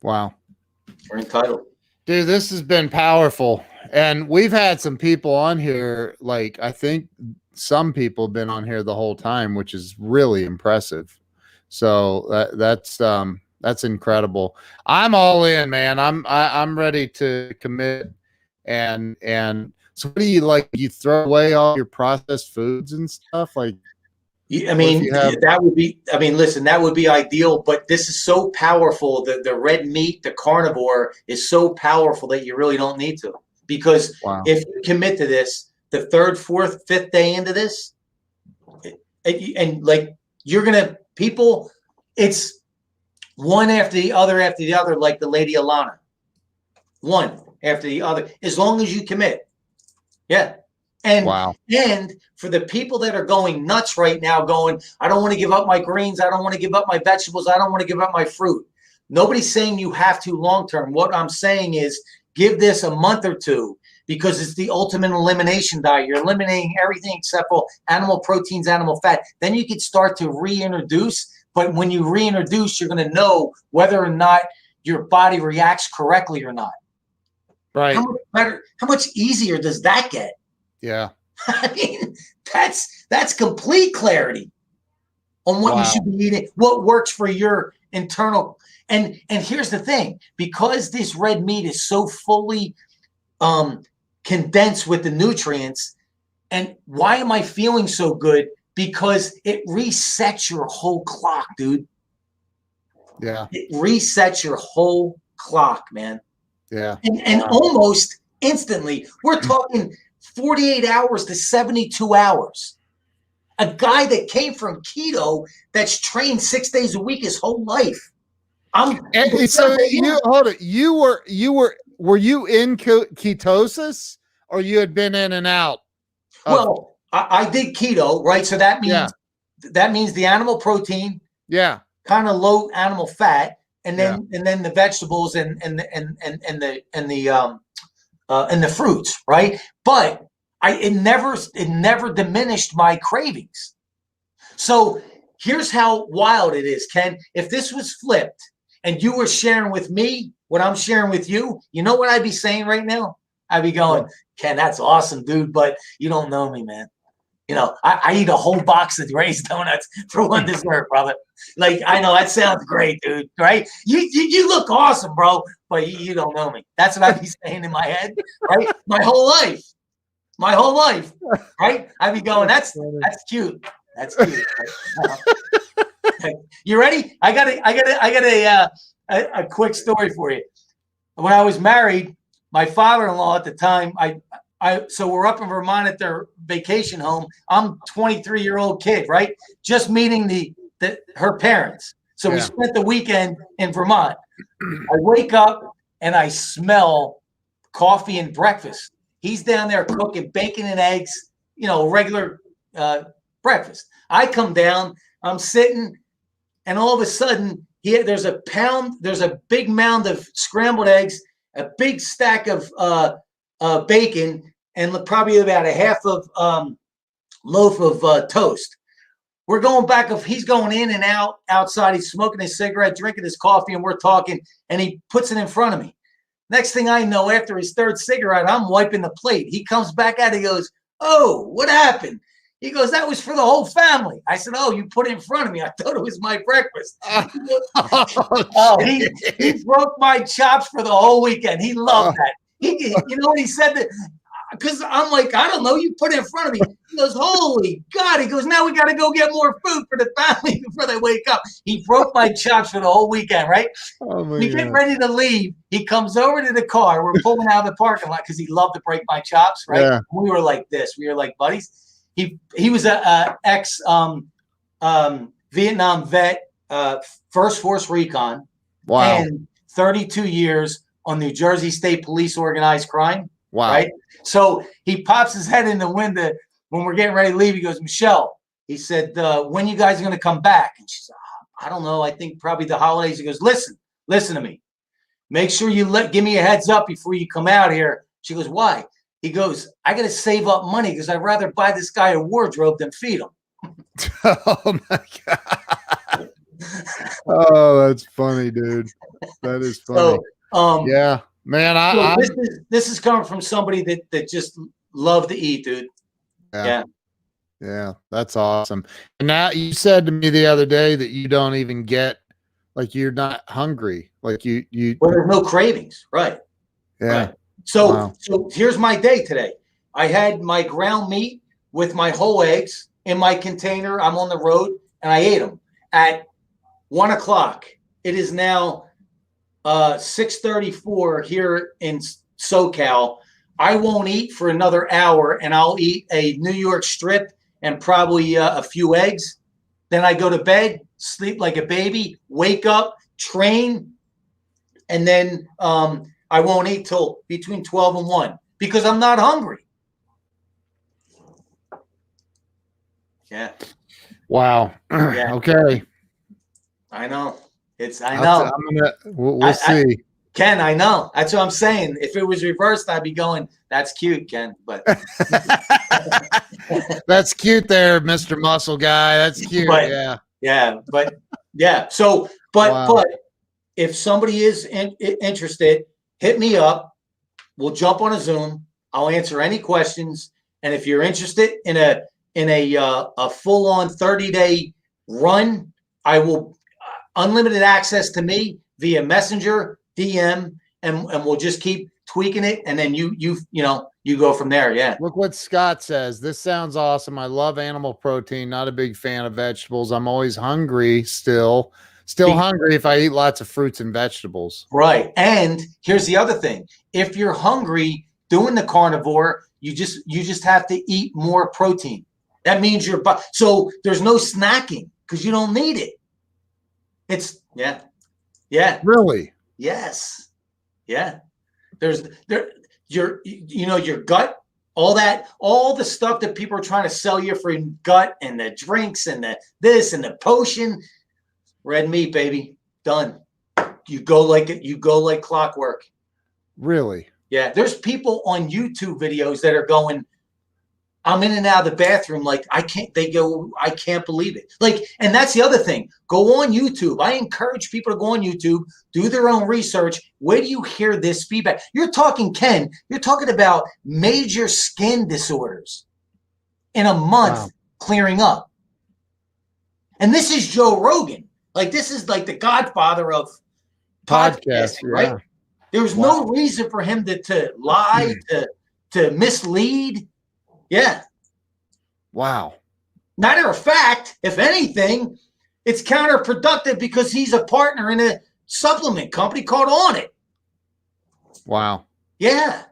Wow. You're entitled. Dude, this has been powerful. And we've had some people on here, like I think some people have been on here the whole time, which is really impressive. So that's incredible. I'm all in, man. I'm ready to commit. And so what do you like? You throw away all your processed foods and stuff? Like, I mean, that would be, listen, that would be ideal, but this is so powerful that the red meat, the carnivore is so powerful that you really don't need to, because if you commit to this, the third, fourth, fifth day into this, and like you're going to people, it's one after the other, like the lady Alana, one after the other, as long as you commit. Yeah. And for the people that are going nuts right now, going, I don't want to give up my greens. I don't want to give up my vegetables. I don't want to give up my fruit. Nobody's saying you have to long term. What I'm saying is give this a month or two, because it's the ultimate elimination diet. You're eliminating everything except for animal proteins, animal fat. Then you can start to reintroduce. But when you reintroduce, you're going to know whether or not your body reacts correctly or not. Right. How much better? How much easier does that get? Yeah. I mean, that's complete clarity on what you should be eating, what works for your internal. And here's the thing, because this red meat is so fully condensed with the nutrients, and why am I feeling so good? Because it resets your whole clock, dude. Yeah. It resets your whole clock, man. Yeah. And almost instantly, we're talking 48 hours to 72 hours. A guy that came from keto, that's trained 6 days a week his whole life. So you hold it. Were you in ketosis, or you had been in and out? Well, I did keto, right? So that means the animal protein, kind of low animal fat, and then the vegetables and the fruits, right? But it never diminished my cravings. So here's how wild it is, Ken. If this was flipped and you were sharing with me what I'm sharing with you, you know what I'd be saying right now? I'd be going, Ken, that's awesome, dude, but you don't know me, man. You know, I eat a whole box of raised donuts for one dessert, brother. Like, I know that sounds great, dude, right? You look awesome, bro, but you don't know me. That's what I'd be saying in my head, right? My whole life, right? I'd be going, that's cute. That's cute. You ready? I got a quick story for you. When I was married, my father-in-law at the time, so we're up in Vermont at their vacation home. I'm 23-year-old kid, right? Just meeting her parents. So we spent the weekend in Vermont. I wake up and I smell coffee and breakfast. He's down there cooking bacon and eggs, regular breakfast. I come down, I'm sitting, and all of a sudden, there's a big mound of scrambled eggs, a big stack of bacon, and probably about a half of loaf of toast. We're going back. He's going in and out outside. He's smoking his cigarette, drinking his coffee, and we're talking, and he puts it in front of me. Next thing I know, after his third cigarette, I'm wiping the plate. He comes back out. He goes, "Oh, what happened?" He goes, "That was for the whole family." I said, "Oh, you put it in front of me. I thought it was my breakfast." He broke my chops for the whole weekend. He loved that. You know what he said? Because I'm like, I don't know. You put it in front of me. He goes, "Holy God." He goes, "Now we got to go get more food for the family before they wake up." He broke my chops for the whole weekend, right? We get ready to leave. He comes over to the car. We're pulling out of the parking lot because he loved to break my chops, right? Yeah. We were like this. We were like buddies. He was a ex Vietnam vet, First Force Recon. Wow. And 32 years on New Jersey State Police organized crime. Wow. Right. So he pops his head in the window when we're getting ready to leave. He goes, "Michelle," he said, "when you guys are going to come back?" And she said, "I don't know. I think probably the holidays." He goes, listen to me. Make sure you give me a heads up before you come out here. She goes, "Why?" He goes, "I got to save up money because I'd rather buy this guy a wardrobe than feed him." Oh my God. Oh, that's funny, dude. That is funny. So, yeah, man. This is coming from somebody that just loved to eat, dude. Yeah, that's awesome. And now you said to me the other day that you don't even get, like, you're not hungry. Like you. Well, there's no cravings, right? Yeah. Right. So here's my day today. I had my ground meat with my whole eggs in my container. I'm on the road, and I ate them at 1 o'clock. It is now 6:34 here in SoCal. I won't eat for another hour, and I'll eat a New York strip and probably a few eggs. Then I go to bed, sleep like a baby, wake up, train, and then I won't eat till between 12 and 1 because I'm not hungry. Yeah. Wow. Yeah. Okay. I know. I know. We'll see. Ken, I know. That's what I'm saying. If it was reversed, I'd be going, "That's cute, Ken." But that's cute there, Mr. Muscle Guy. That's cute. But, yeah. So, but if somebody is interested, hit me up. We'll jump on a Zoom. I'll answer any questions. And if you're interested in a full-on 30-day run, I will unlimited access to me via Messenger, DM, and we'll just keep tweaking it. And then you go from there. Yeah. Look what Scott says. "This sounds awesome. I love animal protein. Not a big fan of vegetables. I'm always hungry still hungry if I eat lots of fruits and vegetables." Right. And here's the other thing. If you're hungry doing the carnivore, you just have to eat more protein. That means so there's no snacking because you don't need it. It's yeah. Really? Yes. Yeah. Your gut, all the stuff that people are trying to sell you for your gut and the drinks and the this and the potion. Red meat, baby. Done. You go like clockwork. Really? Yeah, there's people on YouTube videos that are going, I'm in and out of the bathroom like I can't. They go, I can't believe it. Like, and that's the other thing. Go on YouTube. I encourage people to go on YouTube, do their own research. Where do you hear this feedback? You're talking, Ken. You're talking about major skin disorders in a month clearing up. And this is Joe Rogan. Like, this is like the godfather of podcasting, right? There's no reason for him to lie, to mislead. Yeah. Wow. Matter of fact, if anything, it's counterproductive because he's a partner in a supplement company called On It. Wow. Yeah.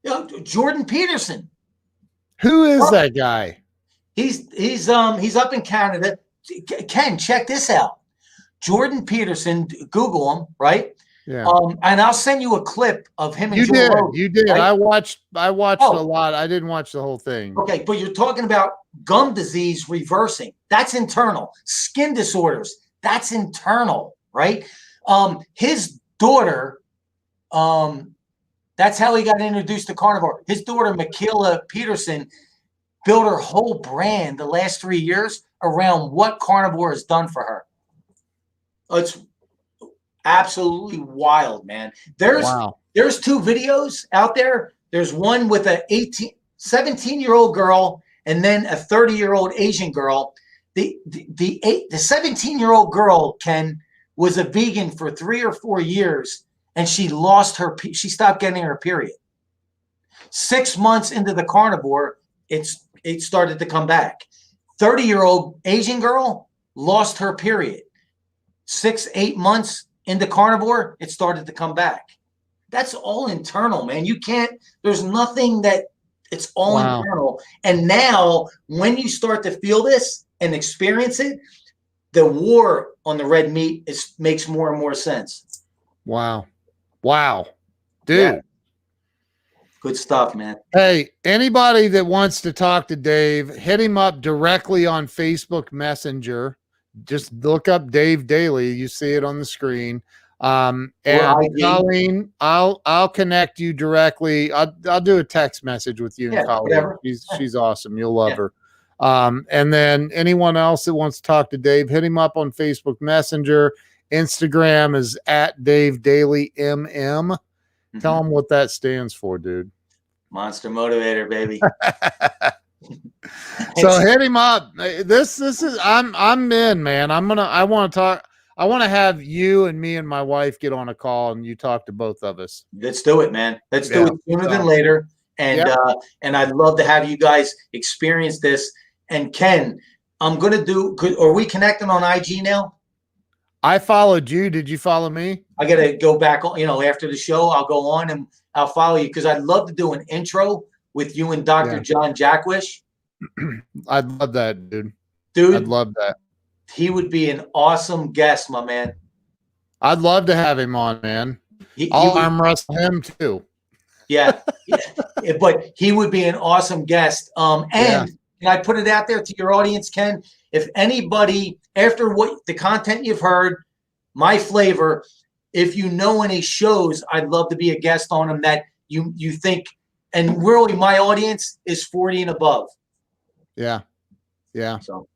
You know, Jordan Peterson. Who is that guy? He's up in Canada. Ken, check this out. Jordan Peterson, Google him, right? Yeah. And I'll send you a clip of him and Joe Rogan. You did. Right? I watched a lot. I didn't watch the whole thing. Okay, but you're talking about gum disease reversing. That's internal. Skin disorders. That's internal, right? His daughter, that's how he got introduced to Carnivore. His daughter, Michaela Peterson, built her whole brand the last 3 years around what Carnivore has done for her. It's absolutely wild, man. There's 2 videos out there. There's one with a 17-year-old girl and then a 30-year-old Asian girl. The 17-year-old girl, Ken, was a vegan for 3 or 4 years, and she stopped getting her period. 6 months into the Carnivore, it started to come back. 30-year-old Asian girl lost her period. 6-8 months into Carnivore, it started to come back. That's all internal, man. You can't, there's nothing that, it's all internal. And now, when you start to feel this and experience it, the war on the red meat makes more and more sense. Wow. Dude. Yeah. Good stuff, man. Hey, anybody that wants to talk to Dave, hit him up directly on Facebook Messenger. Just look up Dave Daley. You see it on the screen. And Colleen, I'll connect you directly. I'll do a text message with you and Colleen. She's awesome. You'll love her. And then anyone else that wants to talk to Dave, hit him up on Facebook Messenger. Instagram is at Dave Daley MM. Tell him what that stands for, dude. Monster Motivator, baby. So hit him up. This is I'm in, man. I want to talk. I want to have you and me and my wife get on a call and you talk to both of us. Let's do it, man. Let's do it sooner than later. And and I'd love to have you guys experience this. And Ken, I'm gonna are we connecting on IG now? I followed you. Did you follow me? I gotta go back on, after the show, I'll go on and I'll follow you because I'd love to do an intro with you and Dr. John Jackwish. I'd love that, dude. I'd love that. He would be an awesome guest, my man. I'd love to have him on, man. I'll arm wrestle him too. Yeah. But he would be an awesome guest. And can I put it out there to your audience, Ken? If anybody, after what the content you've heard, my flavor, if you know any shows, I'd love to be a guest on them that you think, and really my audience is 40 and above. Yeah. So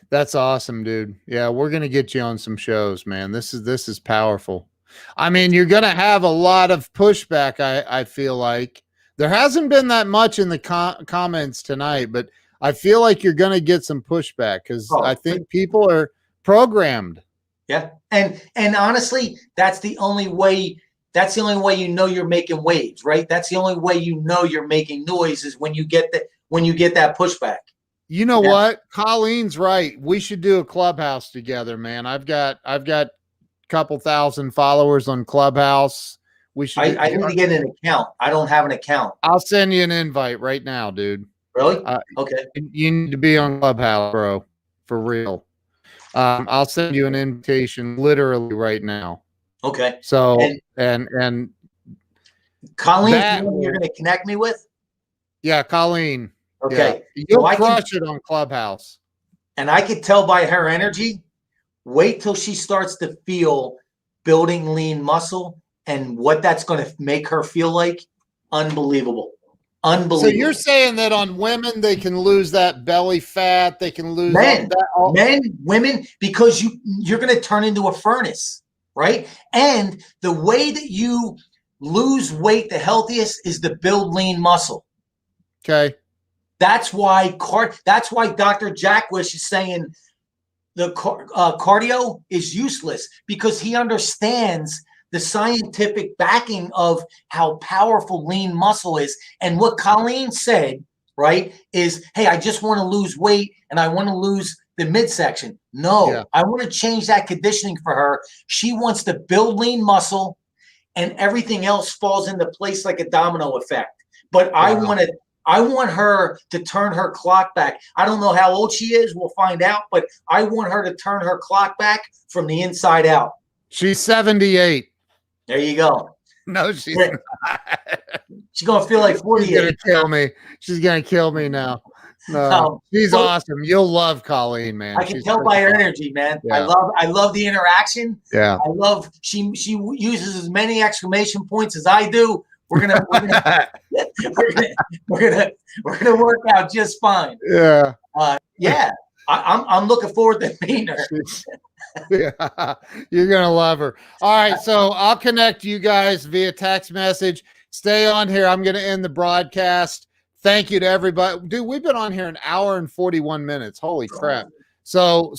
that's awesome, dude. Yeah, we're gonna get you on some shows, man. This is powerful. I mean, you're gonna have a lot of pushback. I feel like there hasn't been that much in the comments tonight, but I feel like you're gonna get some pushback because I think people are programmed. Yeah, and honestly, that's the only way. That's the only way you know you're making waves, right? That's the only way you know you're making noise is when you get that pushback. You know what? Colleen's right. We should do a Clubhouse together, man. I've got a couple thousand followers on Clubhouse. We should. I need to get an account. I don't have an account. I'll send you an invite right now, dude. Really? Okay. You need to be on Clubhouse, bro. For real. I'll send you an invitation literally right now. Okay. So and Colleen, you're going to connect me with? Yeah, Colleen. Okay. Yeah. You'll crush it on Clubhouse. And I could tell by her energy, wait till she starts to feel building lean muscle and what that's going to make her feel like, unbelievable. Unbelievable. So you're saying that on women, they can lose that belly fat, they can lose men, all that, men, women, because you're going to turn into a furnace, right? And the way that you lose weight the healthiest is to build lean muscle. Okay. That's why Dr. Jackwish is saying the cardio is useless, because he understands the scientific backing of how powerful lean muscle is. And what Colleen said, right, is, hey, I just want to lose weight and I want to lose the midsection. No, I want to change that conditioning for her. She wants to build lean muscle and everything else falls into place like a domino effect. But I want her to turn her clock back. I don't know how old she is. We'll find out. But I want her to turn her clock back from the inside out. She's 78. There you go. No, she's not. She's going to feel like 48. She's going to kill me. She's going to kill me now. No, she's awesome. You'll love Colleen, man. I can tell by her energy, man. Yeah. I love the interaction. Yeah. I love she uses as many exclamation points as I do. We're gonna work out just fine. Yeah. Yeah. I'm looking forward to meeting her. Yeah, you're gonna love her. All right, so I'll connect you guys via text message. Stay on here. I'm gonna end the broadcast. Thank you to everybody. Dude, we've been on here an hour and 41 minutes. Holy crap. So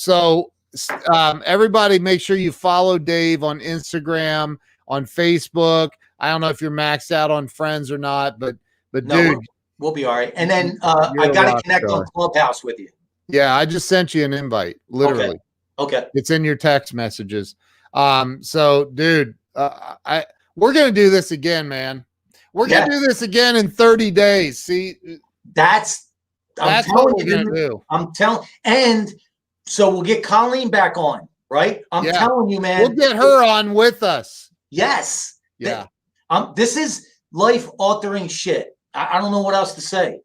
everybody make sure you follow Dave on Instagram, on Facebook. I don't know if you're maxed out on friends or not, but no, dude, we'll be all right. And then I got to connect on Clubhouse with you. Yeah, I just sent you an invite, literally. Okay. It's in your text messages. So dude, we're going to do this again, man. We're going to do this again in 30 days. See, that's what we're going to do. I'm telling, and so we'll get Colleen back on, right? I'm telling you, man. We'll get her on with us. Yes. Yeah. This is life-altering shit. I don't know what else to say.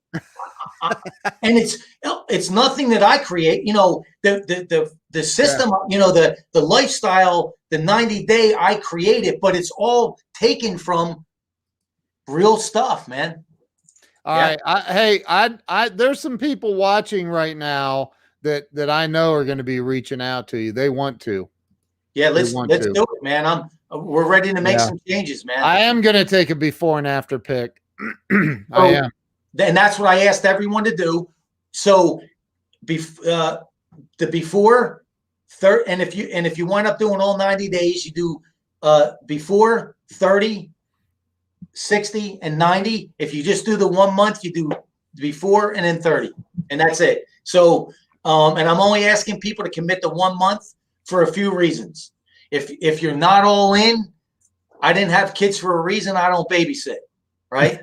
And it's nothing that I create. You know, the system, you know, the lifestyle, the 90-day I created, but it's all taken from real stuff, man. All right. Hey, there's some people watching right now that I know are going to be reaching out to you. They want to. Yeah, let's do it, man. We're ready to make some changes, man. I am going to take a before and after pic. I am. And that's what I asked everyone to do. So the before, and if you wind up doing all 90 days, you do before, 30, 60, and 90. If you just do the 1 month, you do before and then 30, and that's it. So and I'm only asking people to commit to 1 month for a few reasons. If you're not all in, I didn't have kids for a reason. I don't babysit, right?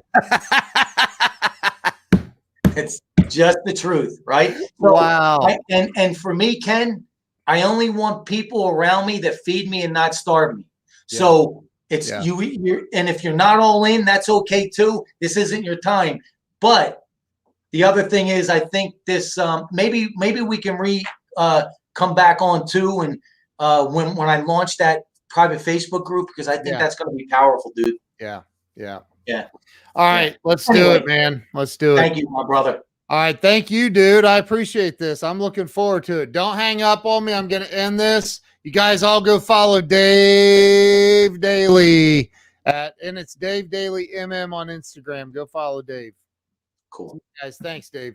It's just the truth, right? So wow. And for me, Ken, I only want people around me that feed me and not starve me. Yeah. So it's you're, and if you're not all in, that's okay too. This isn't your time. But the other thing is, I think this maybe we can come back on too, and when I launch that private Facebook group, because I think that's going to be powerful, dude. Yeah. All right, let's do it, man. Let's do it. Thank you, my brother. All right, thank you, dude. I appreciate this. I'm looking forward to it. Don't hang up on me. I'm going to end this. You guys all go follow Dave Daley and it's Dave Daley MM on Instagram. Go follow Dave. Cool. Guys, thanks, Dave.